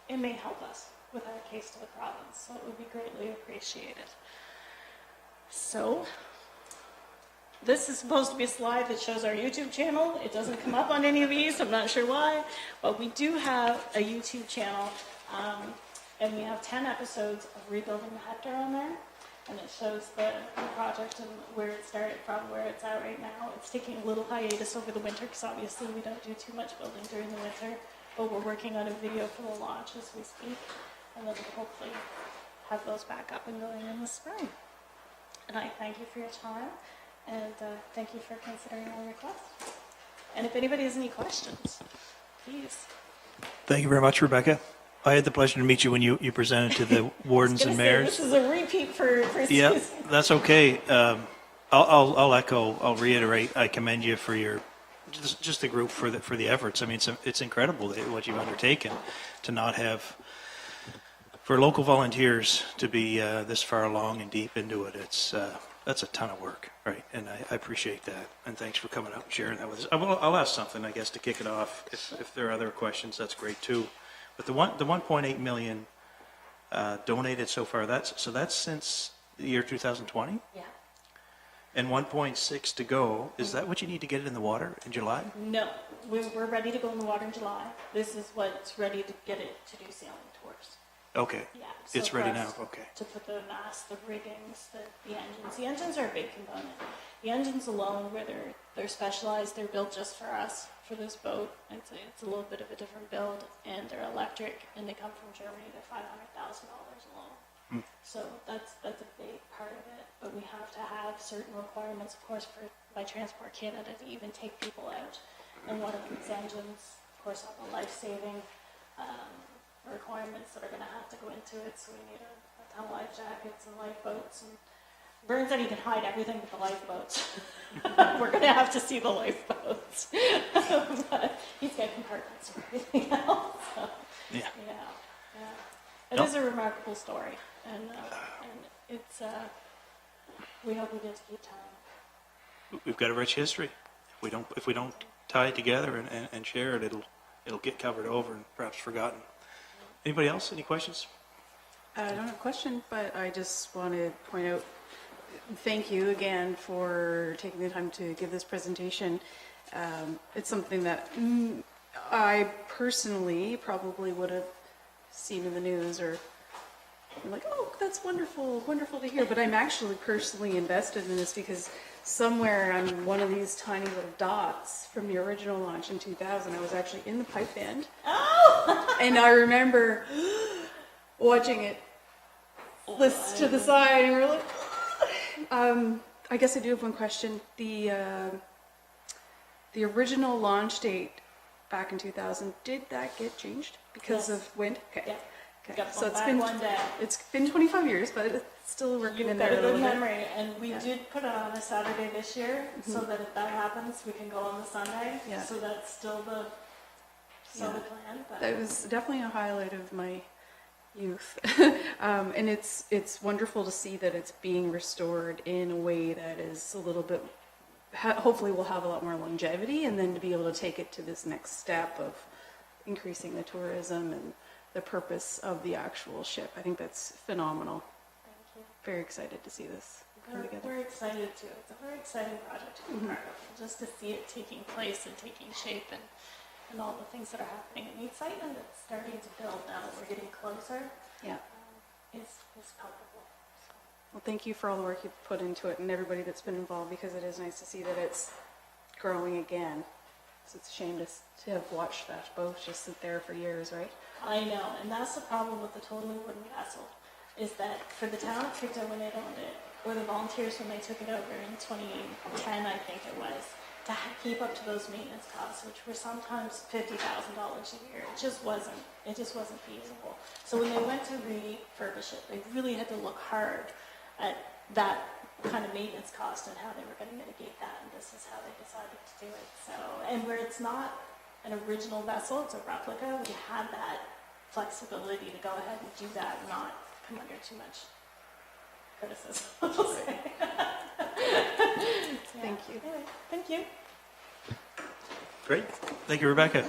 it may help us with our case to the province. So it would be greatly appreciated. So this is supposed to be a slide that shows our YouTube channel. It doesn't come up on any of these, I'm not sure why, but we do have a YouTube channel, and we have 10 episodes of Rebuilding the Hectare on there. And it shows the project and where it started from, where it's at right now. It's taking a little hiatus over the winter because obviously we don't do too much building during the winter, but we're working on a video for the launch as we speak, and then we'll hopefully have those back up and going in the spring. And I thank you for your time, and thank you for considering our request. And if anybody has any questions, please. Thank you very much, Rebecca. I had the pleasure to meet you when you presented to the wardens and mayors. This is a repeat for Yeah, Susan. that's okay. I'll echo, I'll reiterate, I commend you for your, just the group for the efforts. I mean, it's incredible what you've undertaken to not have, for local volunteers to be this far along and deep into it. That's a ton of work, right? And I appreciate that. And thanks for coming up and sharing that with us. I'll ask something, I guess, to kick it off. If there are other questions, that's great too. But the 1.8 million donated so far, that's since the year 2020? Yeah. And 1.6 to go. Is that what you need to get it in the water in July? No, we're ready to go in the water in July. This is what's ready to get it to do sailing tours. Okay. Yeah. so It's for ready us now, okay. To put the mast, the riggings, the engines. The engines are a big component. The engines alone, where they're specialized, they're built just for us, for this boat. It's a little bit of a different build, and they're electric, and they come from Germany. They're $500,000 alone. So that's a big part of it. But we have to have certain requirements, of course, by Transport Canada to even take people out. And one of these engines, of course, have the life-saving requirements that are going to have to go into it. So we need a ton of life jackets and lifeboats. And Vern said he can hide everything but the lifeboats. We're going to have to see the lifeboats. But he's got compartments for everything else. So, Yeah. It is a remarkable story. And it's, we hope we get to keep telling. We've got a rich history. If we don't tie it together and share it, it'll get covered over and perhaps forgotten. Anybody else? Any questions? I don't have a question, but I just want to point out, thank you again for taking the time to give this presentation. It's something that I personally probably would have seen in the news or been like, oh, that's wonderful, wonderful to hear. But I'm actually personally invested in this because somewhere on one of these tiny little dots from the original launch in 2000, I was actually in the pipe band. Oh! And I remember watching it list to the side and we're like, I guess I do have one question. The original launch date back in 2000, did that get changed because Yes. of wind? Okay. Yeah. Okay. Got So bumped back one day. it's been 25 years, but it's still working in You've there got a a little good bit. memory, and we did put it on a Saturday this year, so that if that happens, we can go on the Sunday. Yeah. So that's still the Yeah. plan. But That was definitely a highlight of my youth. And it's wonderful to see that it's being restored in a way that is a little bit, hopefully will have a lot more longevity, and then to be able to take it to this next step of increasing the tourism and the purpose of the actual ship. I think that's phenomenal. thank you. Very excited to see this come together. We're excited too. It's a very exciting project to be part of, just to see it taking place and taking shape and all the things that are happening. And the excitement that's starting to build now that we're getting closer Yeah. is palpable. Well, thank you for all the work you've put into it and everybody that's been involved, because it is nice to see that it's growing again. So it's a shame to have watched that boat just sit there for years, right? I know, and that's the problem with the totally wooden vessel, is that for the town of Pictou when they owned it, or the volunteers when they took it over in 2010, I think it was, to keep up to those maintenance costs, which were sometimes $50,000 a year, it just wasn't feasible. So when they went to refurbish it, they really had to look hard at that kind of maintenance cost and how they were going to mitigate that, and this is how they decided to do it. So, and where it's not an original vessel, it's a replica, we had that flexibility to go ahead and do that and not come under too much criticism. Thank you. Anyway, thank you. Great. Thank you, Rebecca.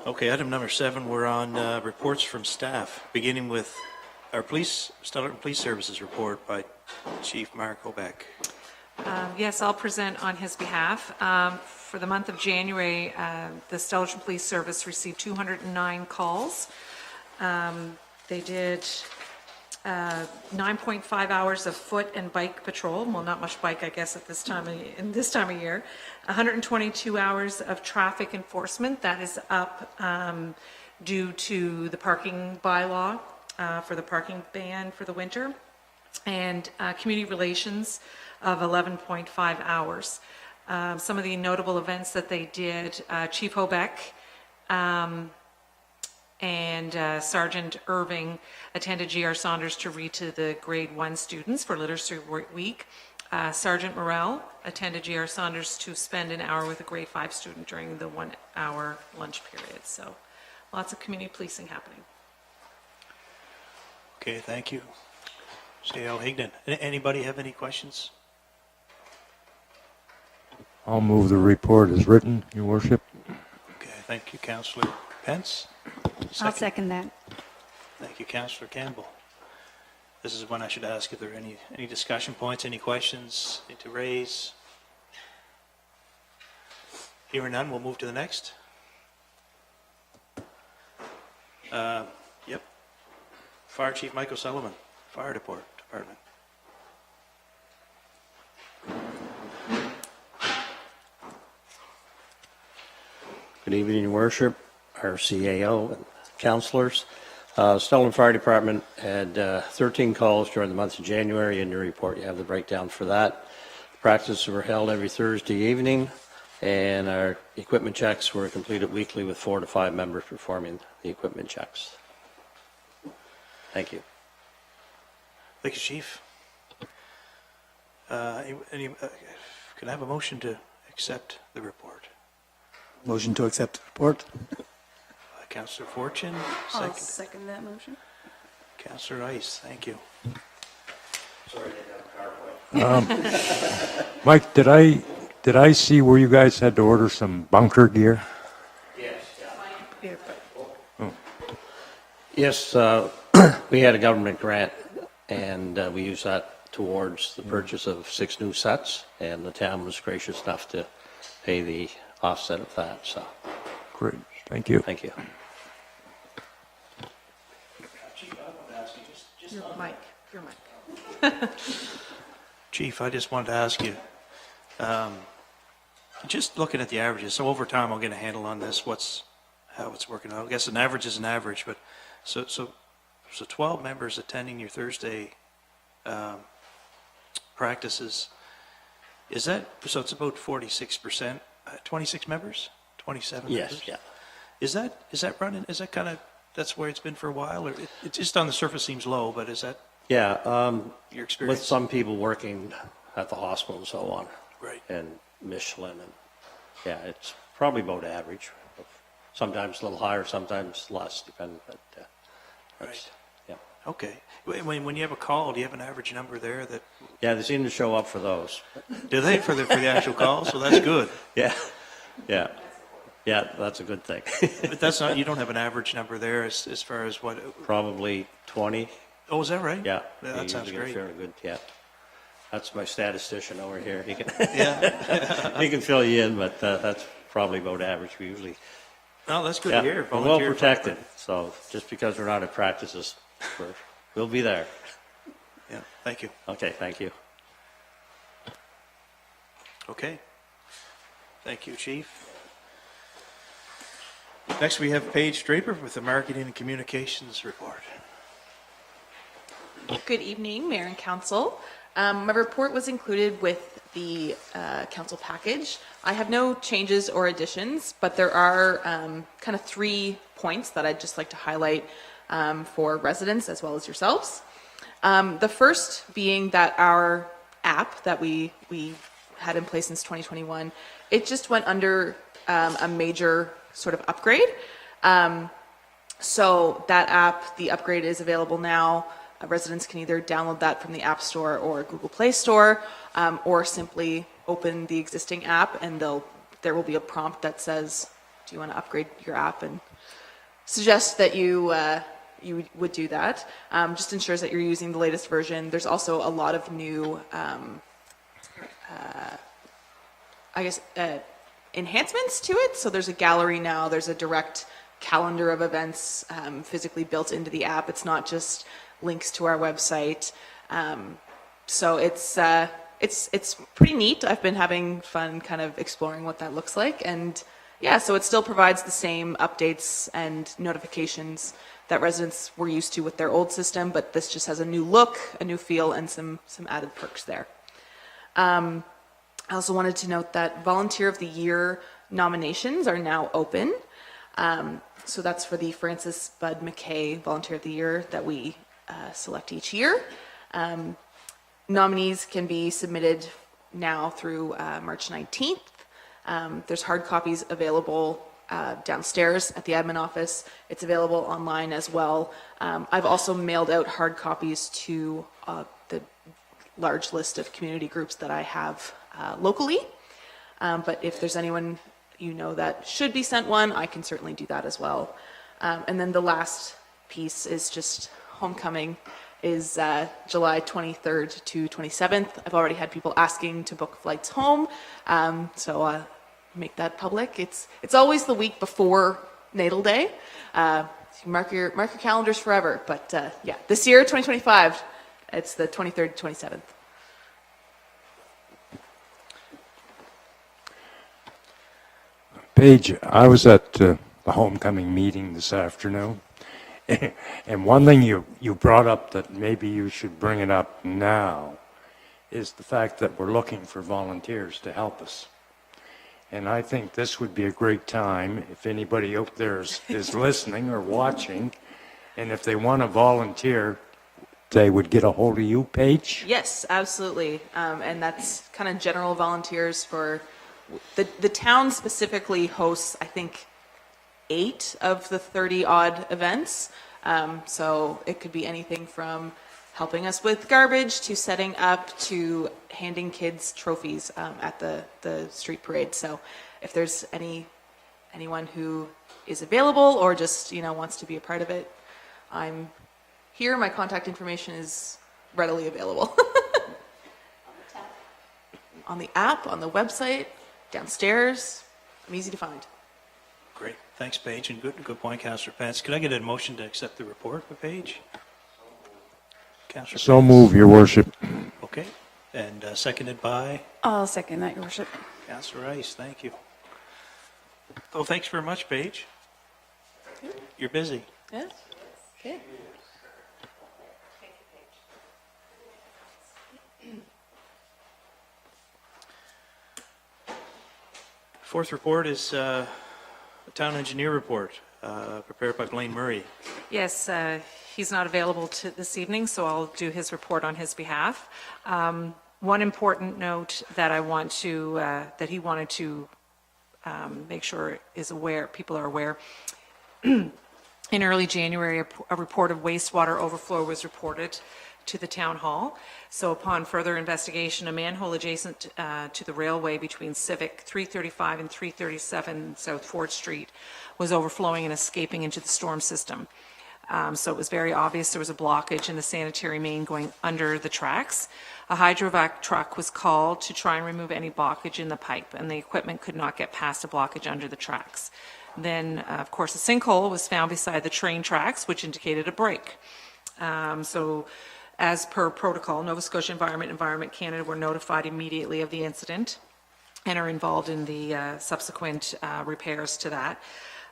Okay, item number 7, we're on reports from staff, beginning with our Stellarton Police Services report by Chief Mark Hobeck. Yes, I'll present on his behalf. For the month of January, the Stellarton Police Service received 209 calls. They did 9.5 hours of foot and bike patrol. Well, not much bike, I guess, at this time of year. 122 hours of traffic enforcement. That is up due to the parking bylaw for the parking ban for the winter, and community relations of 11.5 hours. Some of the notable events that they did, Chief Hobeck and Sergeant Irving attended G.R. Saunders to read to the grade 1 students for Literacy Week. Sergeant Morrell attended G.R. Saunders to spend an hour with a grade 5 student during the 1 hour lunch period. So lots of community policing happening. Okay, thank you. J.L. Higdon. Anybody have any questions? I'll move the report as written, Your Worship. Okay, thank you, Councillor Pence. I'll second that. Thank you, Councillor Campbell. This is when I should ask if there are any discussion points, any questions need to raise. Hearing none, we'll move to the next. Yep. Fire Chief Michael Sullivan, Fire Department. Good evening, Your Worship, our CAO and councilors. Stellarton Fire Department had 13 calls during the month of January. In your report, you have the breakdown for that. Practices were held every Thursday evening, and our equipment checks were completed weekly with 4 to 5 members performing the equipment checks. Thank you. Thank you, Chief. Can I have a motion to accept the report? Motion to accept the report. Councillor Fortune, I'll second. second that motion. Councillor Ice, thank you. Mike, did I see where you guys had to order some bunker gear? Yes, we had a government grant, and we used that towards the purchase of 6 new sets, and the town was gracious enough to pay the offset of that, so Great, thank you. thank you. Chief, I wanted to ask you Your mic. Chief, I just wanted to ask you, just looking at the averages, so over time I'll get a handle on this, how it's working out. I guess an average is an average, but so 12 members attending your Thursday practices, is that, so it's about 46%, 26 members, 27 Yes, members? yeah. Is that running, is that kind of, that's where it's been for a while, or it just on the surface seems low, but is that Yeah, your with experience? some people working at the hospital and so on, Right. and Michelin, and yeah, it's probably about average. Sometimes a little higher, sometimes less, depending, but Right. yeah. Okay. When you have a call, do you have an average number there that, Yeah, they seem to show up for those. do they for the actual call? So that's good. Yeah, yeah, yeah, that's a good thing. But that's not, you don't have an average number there as far as what, Probably 20, oh, is that right? yeah. That you sounds usually get great. fairly good, yeah. That's my statistician over here. He can, Yeah. he can fill you in, but that's probably about average. We usually, No, that's good yeah, to hear. we're well Volunteer protected. So just because we're not at practices, we'll be there. Yeah, thank you. Okay, thank you. Okay. Thank you, Chief. Next, we have Paige Draper with the Marketing and Communications Report. Good evening, Mayor and Council. My report was included with the council package. I have no changes or additions, but there are kind of 3 points that I'd just like to highlight for residents as well as yourselves. The first being that our app that we had in place since 2021, it just went under a major sort of upgrade. So that app, the upgrade is available now. Residents can either download that from the App Store or Google Play Store, or simply open the existing app and there will be a prompt that says, do you want to upgrade your app, and suggest that you would do that. Just ensures that you're using the latest version. There's also a lot of new, enhancements to it. So there's a gallery now, there's a direct calendar of events physically built into the app. It's not just links to our website. So it's pretty neat. I've been having fun kind of exploring what that looks like. And yeah, so it still provides the same updates and notifications that residents were used to with their old system, but this just has a new look, a new feel, and some added perks there. I also wanted to note that Volunteer of the Year nominations are now open. So that's for the Francis Bud McKay Volunteer of the Year that we select each year. Nominees can be submitted now through March 19th. There's hard copies available downstairs at the admin office. It's available online as well. I've also mailed out hard copies to the large list of community groups that I have locally. But if there's anyone you know that should be sent one, I can certainly do that as well. And then the last piece is just homecoming is July 23rd to 27th. I've already had people asking to book flights home, so make that public. It's always the week before Natal Day. Mark your calendars forever. But yeah, this year, 2025, it's the 23rd to 27th. Paige, I was at the homecoming meeting this afternoon, and one thing you brought up that maybe you should bring it up now is the fact that we're looking for volunteers to help us. And I think this would be a great time if anybody out there is listening or watching, and if they want to volunteer, they would get a hold of you, Paige? Yes, absolutely. And that's kind of general volunteers for the town specifically hosts, I think, 8 of the 30-odd events. So it could be anything from helping us with garbage to setting up to handing kids trophies at the street parade. So if there's anyone who is available or just wants to be a part of it, I'm here. My contact information is readily available. On the app, on the website, downstairs. I'm easy to find. Great. Thanks, Paige, and good point, Councillor Pence. Could I get a motion to accept the report by Paige? Councillor So Pence. move, Your Worship. Okay. And seconded by I'll second that, Your Worship. Councillor Rice. Thank you. Oh, thanks very much, Paige. You're busy. Yeah. Okay. Fourth report is a town engineer report prepared by Blaine Murray. Yes, he's not available this evening, so I'll do his report on his behalf. One important note that I want to, that he wanted to make sure people are aware. In early January, a report of wastewater overflow was reported to the town hall. So upon further investigation, a manhole adjacent to the railway between Civic 335 and 337 South Ford Street was overflowing and escaping into the storm system. So it was very obvious there was a blockage in the sanitary main going under the tracks. A hydrovac truck was called to try and remove any blockage in the pipe, and the equipment could not get past a blockage under the tracks. Then, of course, a sinkhole was found beside the train tracks, which indicated a break. So as per protocol, Nova Scotia Environment Canada were notified immediately of the incident and are involved in the subsequent repairs to that.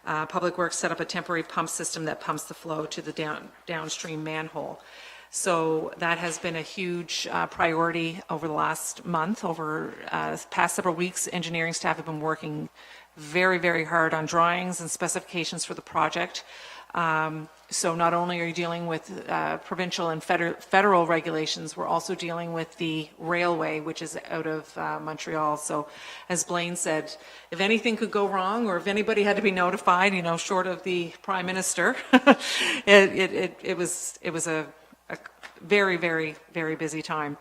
Public Works set up a temporary pump system that pumps the flow to the downstream manhole. So that has been a huge priority over the last month. Over the past several weeks, engineering staff have been working very, very hard on drawings and specifications for the project. So not only are you dealing with provincial and federal regulations, we're also dealing with the railway, which is out of Montreal. So as Blaine said, if anything could go wrong or if anybody had to be notified, short of the Prime Minister, it was a very, very, very busy time.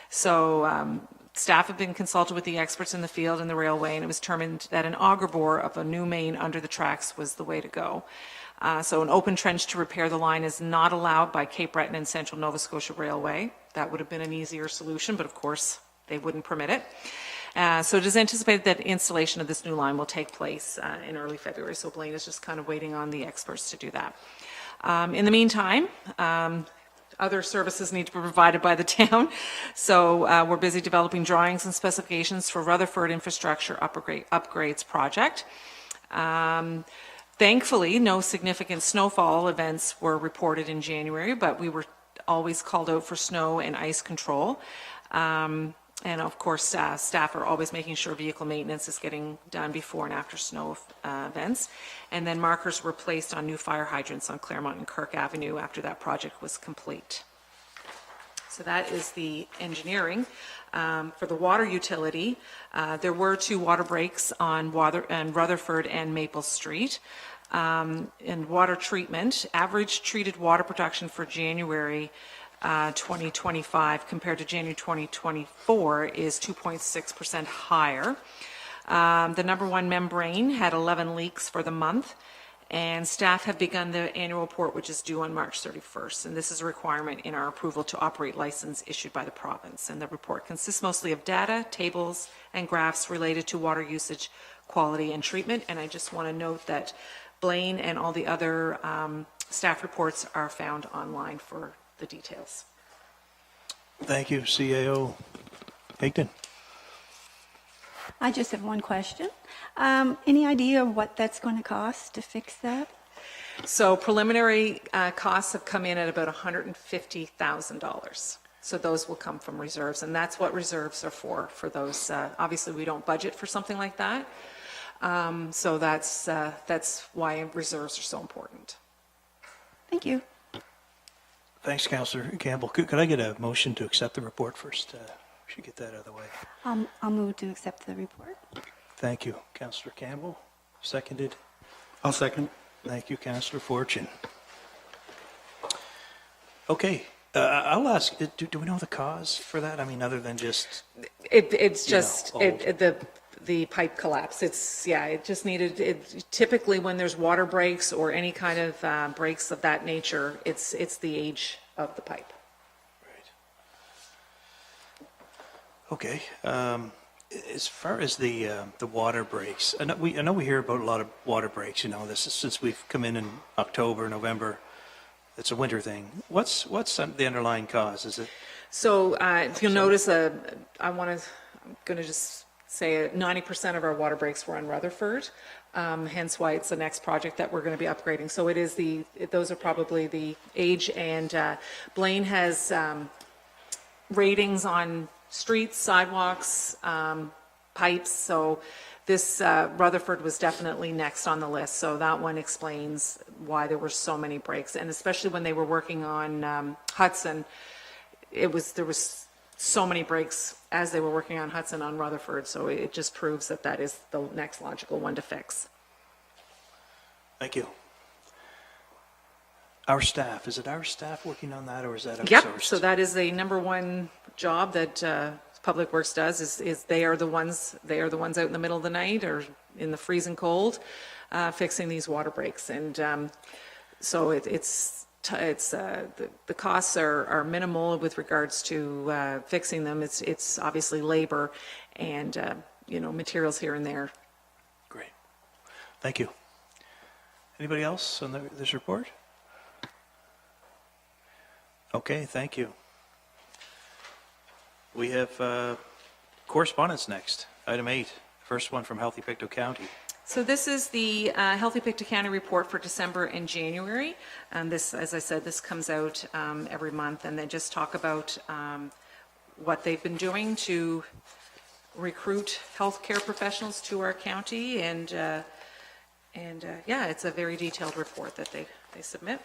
So staff have been consulted with the experts in the field and the railway, and it was determined that an auger bore of a new main under the tracks was the way to go. So an open trench to repair the line is not allowed by Cape Breton and Central Nova Scotia Railway. That would have been an easier solution, but of course they wouldn't permit it. So it is anticipated that installation of this new line will take place in early February. So Blaine is just kind of waiting on the experts to do that. In the meantime, other services need to be provided by the town. So we're busy developing drawings and specifications for Rutherford Infrastructure Upgrades project. Thankfully, no significant snowfall events were reported in January, but we were always called out for snow and ice control. And of course, staff are always making sure vehicle maintenance is getting done before and after snow events. And then markers were placed on new fire hydrants on Claremont and Kirk Avenue after that project was complete. So that is the engineering. For the water utility, there were 2 water breaks on Rutherford and Maple Street. In water treatment, average treated water production for January 2025 compared to January 2024 is 2.6% higher. The number 1 membrane had 11 leaks for the month, and staff have begun the annual report, which is due on March 31st. And this is a requirement in our approval to operate license issued by the province. And the report consists mostly of data, tables, and graphs related to water usage, quality, and treatment. And I just want to note that Blaine and all the other staff reports are found online for the details. Thank you, CAO Higdon. I just have one question. Any idea of what that's going to cost to fix that? So preliminary costs have come in at about $150,000. So those will come from reserves, and that's what reserves are for those. Obviously, we don't budget for something like that. So that's why reserves are so important. Thank you. Thanks, Councillor Campbell. Could I get a motion to accept the report first? We should get that out of the way. I'll move to accept the report. Thank you, Councillor Campbell. Seconded. I'll second. Thank you, Councillor Fortune. Okay, I'll ask, do we know the cause for that? I mean, other than just... It's You know, just, old. the pipe collapse. It just needed, typically when there's water breaks or any kind of breaks of that nature, it's the age of the pipe. Right. Okay, as far as the water breaks, I know we hear about a lot of water breaks, this is since we've come in October, November. It's a winter thing. What's the underlying cause? Is it? So if you'll notice, I'm going to just say 90% of our water breaks were on Rutherford, hence why it's the next project that we're going to be upgrading. So those are probably the age, and Blaine has ratings on streets, sidewalks, pipes. So this Rutherford was definitely next on the list. So that one explains why there were so many breaks, and especially when they were working on Hudson, there was so many breaks as they were working on Hudson on Rutherford. So it just proves that is the next logical one to fix. Thank you. Our staff, is it our staff working on that, or is that outsourced? Yep, so that is the number 1 job that Public Works does, is they are the ones out in the middle of the night or in the freezing cold fixing these water breaks. And so the costs are minimal with regards to fixing them. It's obviously labor and materials here and there. Great. Thank you. Anybody else on this report? Okay, thank you. We have correspondence next. Item 8, first one from Healthy Pictou County. So this is the Healthy Pictou County report for December and January. And this, as I said, this comes out every month, and they just talk about what they've been doing to recruit healthcare professionals to our county. And yeah, it's a very detailed report that they submit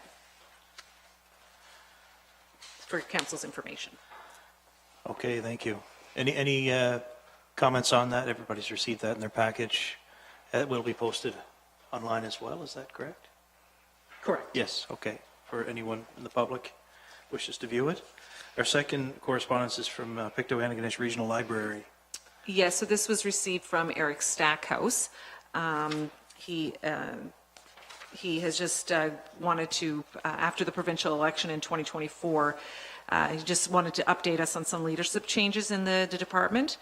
for council's information. Okay, thank you. Any comments on that? Everybody's received that in their package. It will be posted online as well, is that correct? Correct. Yes, okay, for anyone in the public wishes to view it. Our second correspondence is from Pictou-Antigonish Regional Library. Yes, so this was received from Eric Stackhouse. He has just wanted to, after the provincial election in 2024, he just wanted to update us on some leadership changes in the department.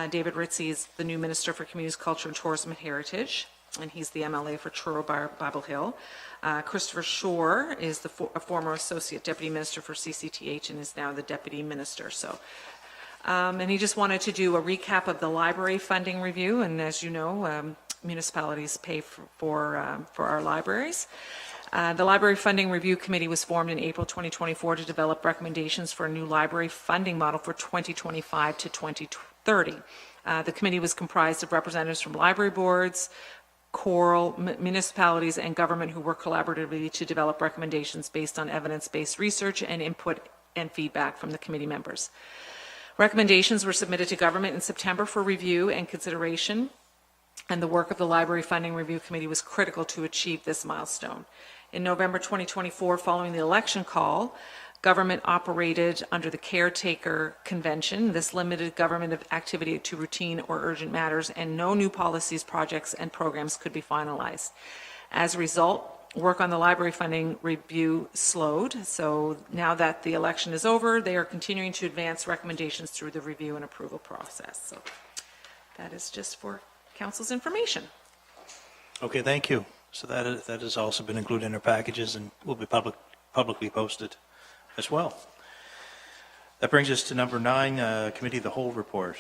David Ritzy is the new Minister for Communities, Culture and Tourism and Heritage, and he's the MLA for Truro Bible Hill. Christopher Shore is a former Associate Deputy Minister for CCTH and is now the Deputy Minister. So, and he just wanted to do a recap of the library funding review, and as you know, municipalities pay for our libraries. The Library Funding Review Committee was formed in April 2024 to develop recommendations for a new library funding model for 2025 to 2030. The committee was comprised of representatives from library boards, choral, municipalities, and government who work collaboratively to develop recommendations based on evidence-based research and input and feedback from the committee members. Recommendations were submitted to government in September for review and consideration, and the work of the Library Funding Review Committee was critical to achieve this milestone. In November 2024, following the election call, government operated under the Caretaker Convention. This limited government activity to routine or urgent matters, and no new policies, projects, and programs could be finalized. As a result, work on the library funding review slowed. So now that the election is over, they are continuing to advance recommendations through the review and approval process. So that is just for council's information. Okay, thank you. So that has also been included in our packages and will be publicly posted as well. That brings us to number 9, Committee of the Whole report.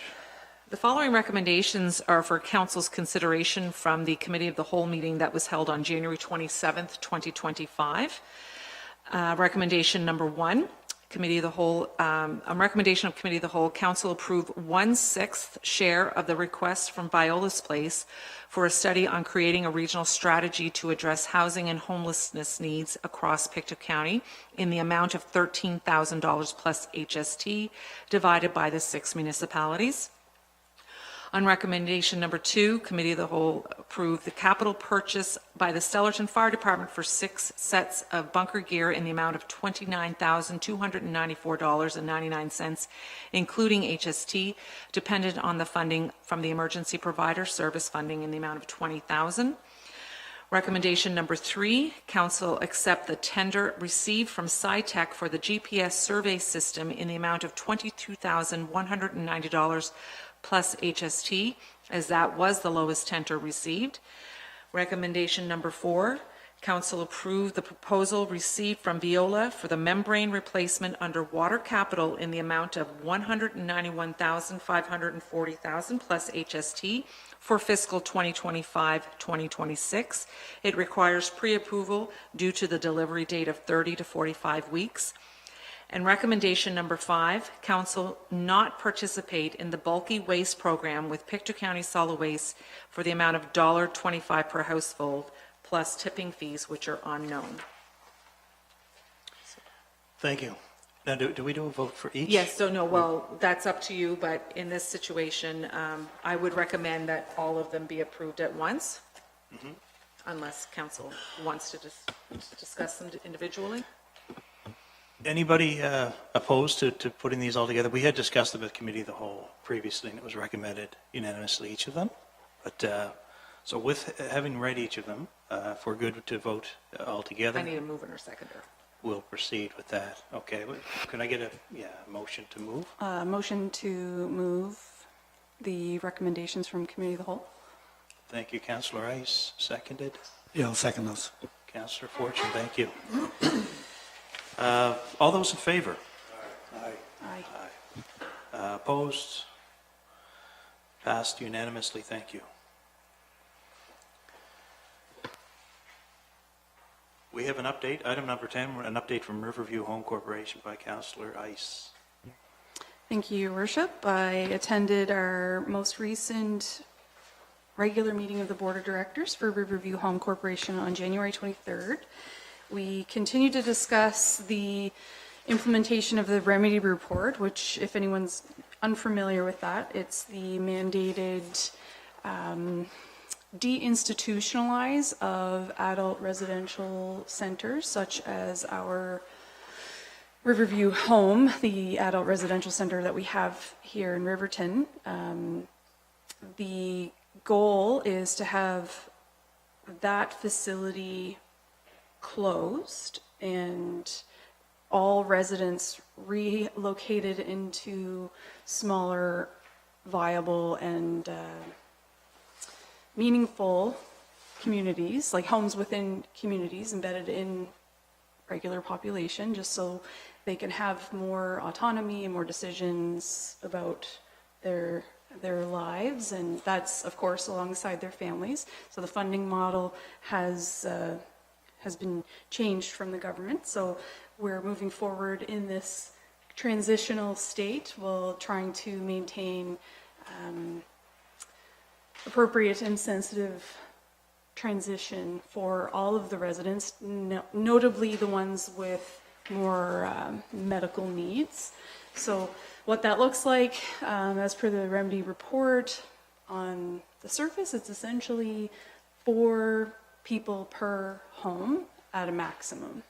The following recommendations are for council's consideration from the Committee of the Whole meeting that was held on January 27th, 2025. Recommendation number 1, Committee of the Whole, a recommendation of Committee of the Whole, Council approve 1/6 share of the request from Viola's Place for a study on creating a regional strategy to address housing and homelessness needs across Pictou County in the amount of $13,000 plus HST divided by the 6 municipalities. On recommendation number 2, Committee of the Whole approved the capital purchase by the Stellarton Fire Department for 6 sets of bunker gear in the amount of $29,294.99, including HST, dependent on the funding from the Emergency Provider Service funding in the amount of $20,000. Recommendation number 3, Council accept the tender received from SciTech for the GPS survey system in the amount of $22,190 plus HST, as that was the lowest tender received. Recommendation number 4, Council approved the proposal received from Veolia for the membrane replacement under water capital in the amount of $191,540,000 plus HST for fiscal 2025-2026. It requires pre-approval due to the delivery date of 30 to 45 weeks. And recommendation number 5, Council not participate in the bulky waste program with Pictou County Solid Waste for the amount of $1.25 per household plus tipping fees, which are unknown. Thank you. Now, do we do a vote for each? Yes, so no, well, that's up to you, but in this situation, I would recommend that all of them be approved at once, unless council wants to discuss them individually. Anybody opposed to putting these all together? We had discussed them at Committee of the Whole previously, and it was recommended unanimously, each of them. But so with having read each of them, if we're good to vote all together, I need a mover or seconder. we'll proceed with that. Okay, can I get a motion to move? Motion to move the recommendations from Committee of the Whole. Thank you, Councillor Ice. Seconded. Yeah, I'll second those. Councillor Fortune, thank you. All those in favor? Aye. Aye. Opposed? Passed unanimously, thank you. We have an update, item number 10, an update from Riverview Home Corporation by Councillor Ice. Thank you, Your Worship. I attended our most recent regular meeting of the Board of Directors for Riverview Home Corporation on January 23rd. We continue to discuss the implementation of the remedy report, which, if anyone's unfamiliar with that, it's the mandated deinstitutionalize of adult residential centers, such as our Riverview Home, the adult residential center that we have here in Riverton. The goal is to have that facility closed and all residents relocated into smaller, viable, and meaningful communities, like homes within communities embedded in regular population, just so they can have more autonomy and more decisions about their lives, and that's, of course, alongside their families. So the funding model has has been changed from the government. So we're moving forward in this transitional state while trying to maintain appropriate and sensitive transition for all of the residents, notably the ones with more medical needs. So what that looks like, as per the remedy report, on the surface, it's essentially 4 people per home at a maximum.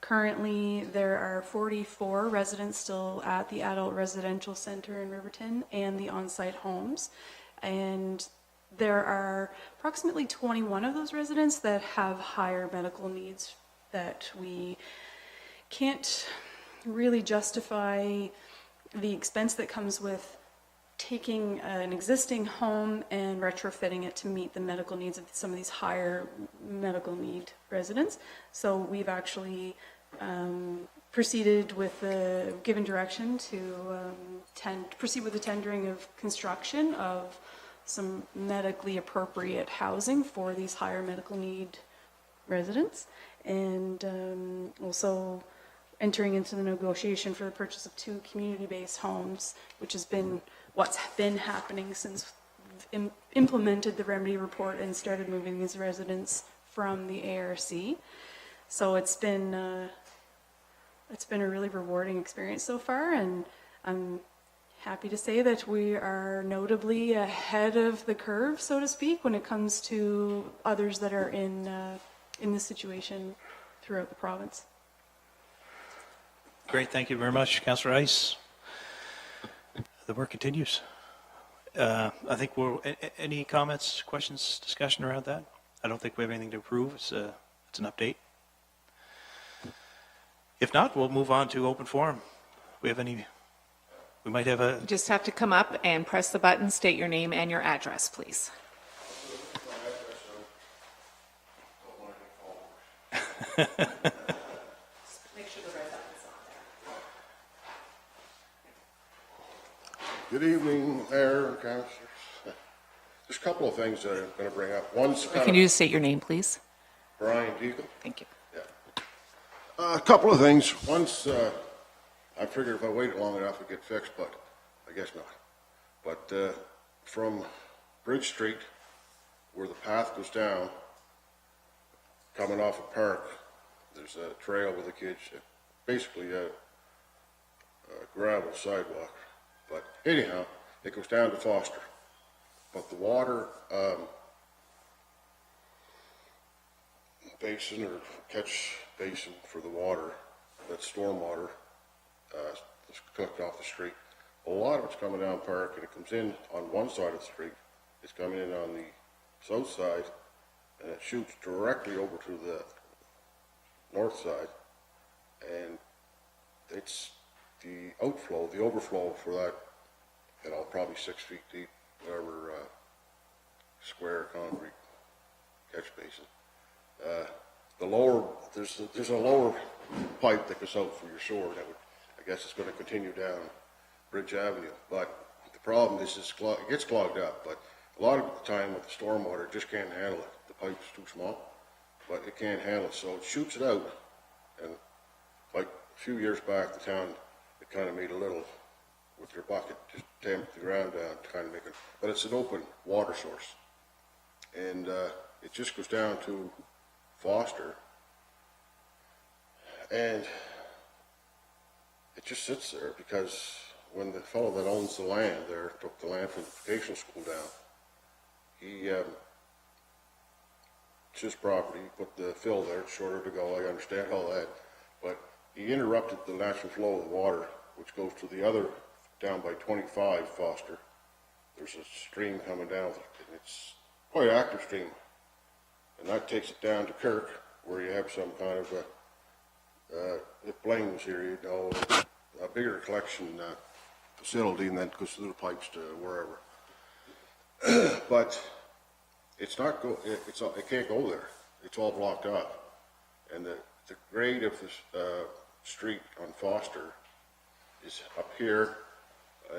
Currently, there are 44 residents still at the adult residential center in Riverton and the on-site homes. And there are approximately 21 of those residents that have higher medical needs that we can't really justify the expense that comes with taking an existing home and retrofitting it to meet the medical needs of some of these higher medical need residents. So we've actually proceeded with the given direction to proceed with the tendering of construction of some medically appropriate housing for these higher medical need residents, and also entering into the negotiation for the purchase of 2 community-based homes, which has been what's been happening since we've implemented the remedy report and started moving these residents from the ARC. So it's been a really rewarding experience so far, and I'm happy to say that we are notably ahead of the curve, so to speak, when it comes to others that are in this situation throughout the province. Great, thank you very much, Councillor Ice. The work continues. I think any comments, questions, discussion around that? I don't think we have anything to approve. It's an update. If not, we'll move on to open forum. We might have a... You just have to come up and press the button, state your name and your address, please. Make sure the red button's on there. Good evening, Mayor and Councillors. There's a couple of things that I'm going to bring up. One's Can you just state your name, please? Brian Deagle. Thank you. A couple of things. Once, I figured if I waited long enough it'd get fixed, but I guess not. But from Bridge Street, where the path goes down, coming off a park, there's a trail with the kids, basically a gravel sidewalk. But anyhow, it goes down to Foster. But the water basin or catch basin for the water, that's storm water, that's collected off the street. A lot of it's coming down Park, and it comes in on one side of the street. It's coming in on the south side, and it shoots directly over to the north side. And it's the outflow, the overflow for that, probably 6 feet deep, whatever square concrete catch basin. The lower, there's a lower pipe that goes out for your sewer that would, I guess it's going to continue down Bridge Avenue. But the problem is it gets clogged up, but a lot of the time with the stormwater, it just can't handle it. The pipe's too small, but it can't handle it, so it shoots it out. And like a few years back, the town, it kind of made a little, with their bucket, just tamped the ground down to kind of make it, but it's an open water source. And it just goes down to Foster, and it just sits there because when the fellow that owns the land there took the land from the vocational school down, it's his property, he put the fill there, it's shorter to go, I understand all that, but he interrupted the natural flow of the water, which goes to the other, down by 25 Foster. There's a stream coming down, and it's quite an active stream. And that takes it down to Kirk, where you have some kind of a, if Blaine was here, you'd know, a bigger collection facility, and that goes through the pipes to wherever. But it's not it can't go there. It's all blocked off. And the grade of this street on Foster is up here,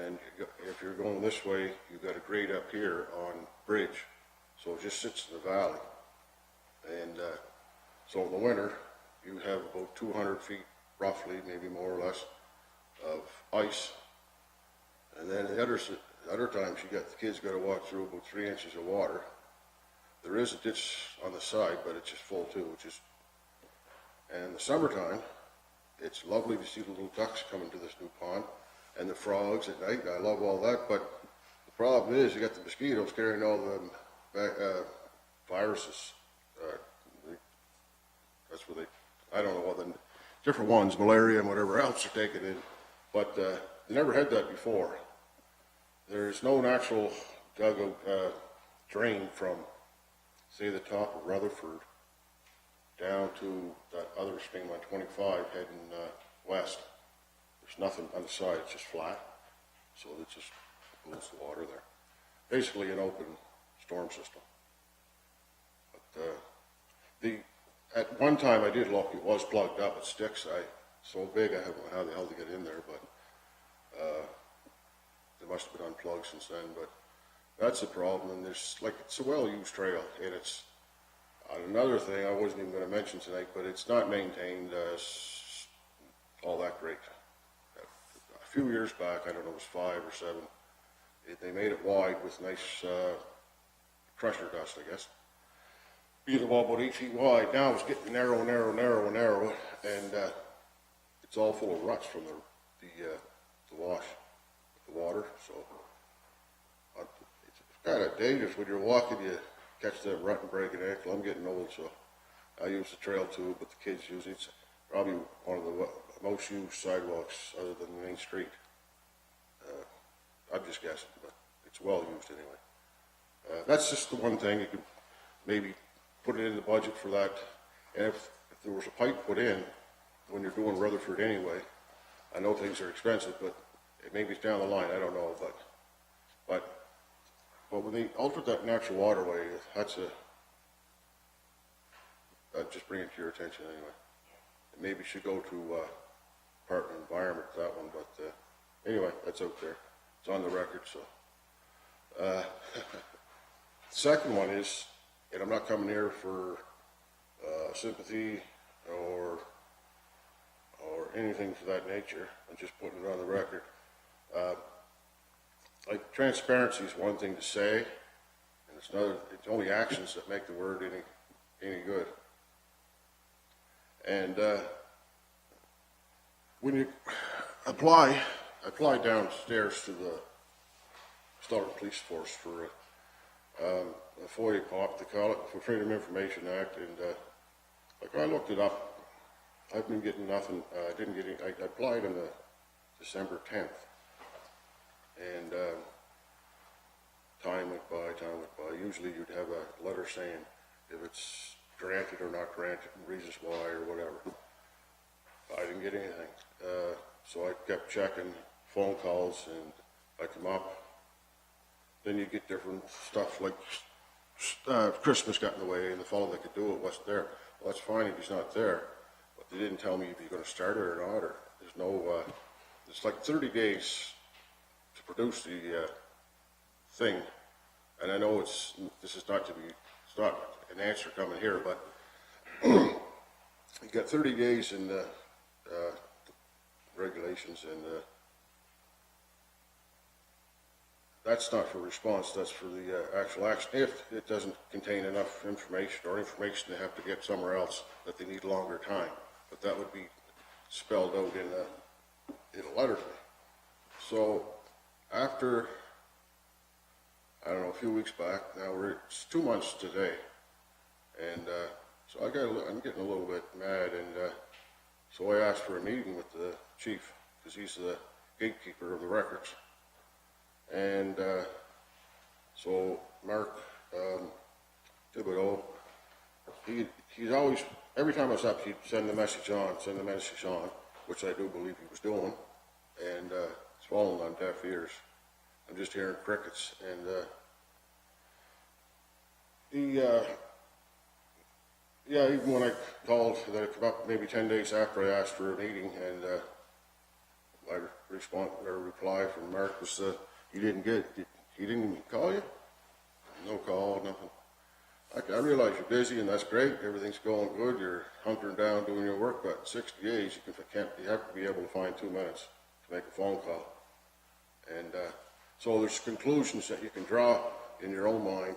and if you're going this way, you've got a grade up here on Bridge. So it just sits in the valley. And So in the winter, you have about 200 feet, roughly, maybe more or less, of ice. And then the other times, the kids got to walk through about 3 inches of water. There is a ditch on the side, but it's just full too, and in the summertime, it's lovely to see the little ducks coming to this new pond, and the frogs at night. I love all that, but the problem is you got the mosquitoes carrying all the viruses. That's what I don't know what the different ones, malaria and whatever else are taken in, but they never had that before. There's no natural dugout drain from, say, the top of Rutherford down to that other stream on 25 heading west. There's nothing on the side, it's just flat, so it just pulls the water there. Basically an open storm system. But at one time I did look, it was plugged up at Styx. So big I don't know how the hell to get in there, but they must have been unplugged since then. But that's the problem, and it's a well-used trail, and it's another thing I wasn't even going to mention tonight, but it's not maintained all that great. A few years back, I don't know, it was 5 or 7, they made it wide with nice crusher dust, I guess. Being about 8 feet wide. Now it's getting narrow, and it's all full of ruts from the wash, the water. So it's kind of dangerous when you're walking. You catch that rut and break an ankle. I'm getting old, so I use the trail too, but the kids use it. It's probably one of the most used sidewalks other than the main street. I'm just guessing, but it's well used anyway. That's just the one thing you could maybe put it in the budget for that. And if there was a pipe put in when you're doing Rutherford anyway, I know things are expensive, but maybe it's down the line, I don't know, but when they altered that natural waterway, that's just bring it to your attention anyway. And maybe you should go to Department of Environment, that one, but anyway, that's out there. It's on the record, so. The second one is, and I'm not coming here for sympathy or anything to that nature. I'm just putting it on the record. Like transparency is one thing to say, and it's another. It's only actions that make the word any good. And when you apply downstairs to the Stellarton Police Force for a FOIA pop, they call it, for Freedom of Information Act, and like I looked it up. I've been getting nothing. I didn't get any. I applied on the December 10th, and time went by. Usually you'd have a letter saying if it's granted or not granted, and reasons why or whatever. I didn't get anything, so I kept checking phone calls, and I come up. Then you get different stuff like Christmas got in the way, and the fellow that could do it wasn't there. Well, that's fine if he's not there, but they didn't tell me if you're going to start it or not. Or there's no. It's like 30 days to produce the thing, and I know this is not to be. It's not an answer coming here, but you got 30 days in the regulations, and that's not for response, that's for the actual action. If it doesn't contain enough information or information they have to get somewhere else that they need longer time, but that would be spelled out in a letter to me. So after, I don't know, a few weeks back, now it's 2 months today, and so I'm getting a little bit mad, and so I asked for a meeting with the chief, because he's the gatekeeper of the records. And so Mark Thibodeau, he's always, every time I was up, he'd send the message on, which I do believe he was doing, and it's falling on deaf ears. I'm just hearing crickets, and even when I called, that it came up maybe 10 days after I asked for a meeting, and my reply from Mark was he didn't even call you? No call, nothing. I realize you're busy and that's great, everything's going good, you're hunkering down doing your work, but in 60 days, you have to be able to find 2 minutes to make a phone call. And so there's conclusions that you can draw in your own mind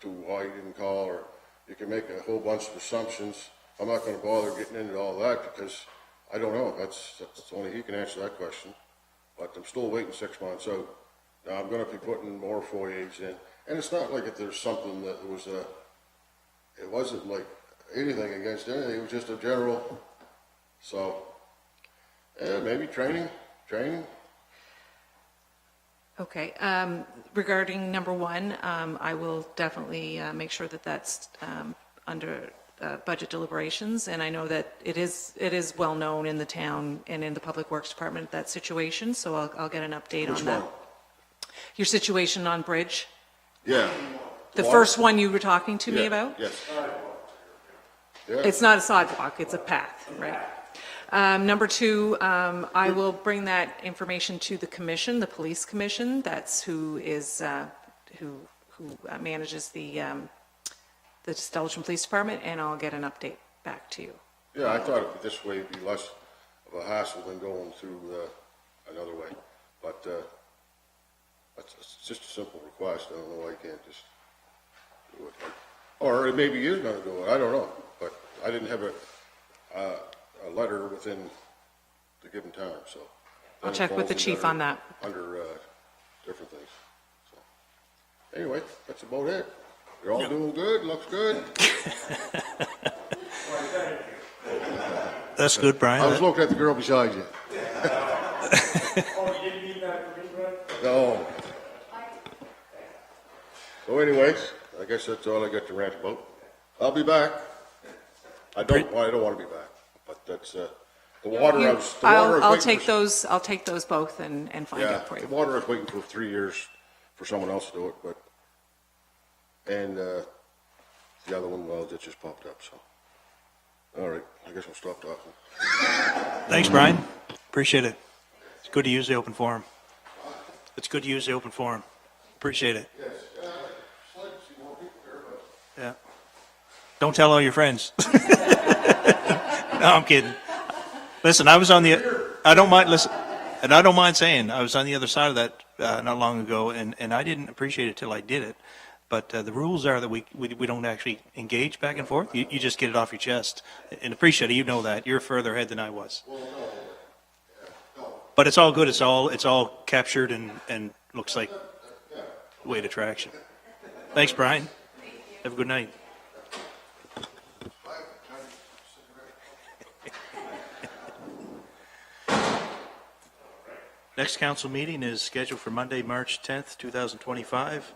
to why you didn't call, or you can make a whole bunch of assumptions. I'm not going to bother getting into all that because I don't know. That's only he can answer that question. But I'm still waiting 6 months out. Now I'm going to be putting more foliage in, and it's not like if there's something that was it wasn't like anything against anything. It was just a general. So maybe training. Okay, regarding number one, I will definitely make sure that that's under budget deliberations, and I know that it is well known in the town and in the Public Works Department, that situation, so I'll get an update on that. Which one? Your situation on Bridge? Yeah. The first one you were talking to me about? Yes. Yeah. It's not a sidewalk, it's a path, right? Number two, I will bring that information to the commission, the police commission. That's who is, who manages the Stellarton Police Department, and I'll get an update back to you. Yeah, I thought this way would be less of a hassle than going through another way. But it's just a simple request. I don't know why you can't just do it. Or maybe he is going to do it. I don't know. But I didn't have a letter within the given time, so. I'll check with the chief on that. Under different things. So anyway, that's about it. You're all doing good, looks good. That's good, Brian. I was looking at the girl beside you. No. So anyways, I guess that's all I got to rant about. I'll be back. I don't want to be back, but that's the water. I'll take those both and find Yeah, out for the you. water I was waiting for 3 years for someone else to do it, but, and the other one, well, it just popped up, so. All right, I guess I'll stop talking. Thanks, Brian. Appreciate it. It's good to use the open forum. Appreciate it. Yes, just like to see more people here, but. Yeah. Don't tell all your friends. No, I'm kidding. Listen, I don't mind saying, I was on the other side of that not long ago, and I didn't appreciate it till I did it. But the rules are that we don't actually engage back and forth. You just get it off your chest. And appreciate it, you know that. You're further ahead than I was. But it's all good. It's all captured and looks like weight attraction. Thanks, Brian. Have a good night. Next council meeting is scheduled for Monday, March 10th, 2025,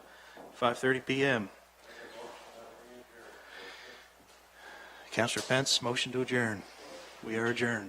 5:30 p.m. Councillor Pence, motion to adjourn. We are adjourned.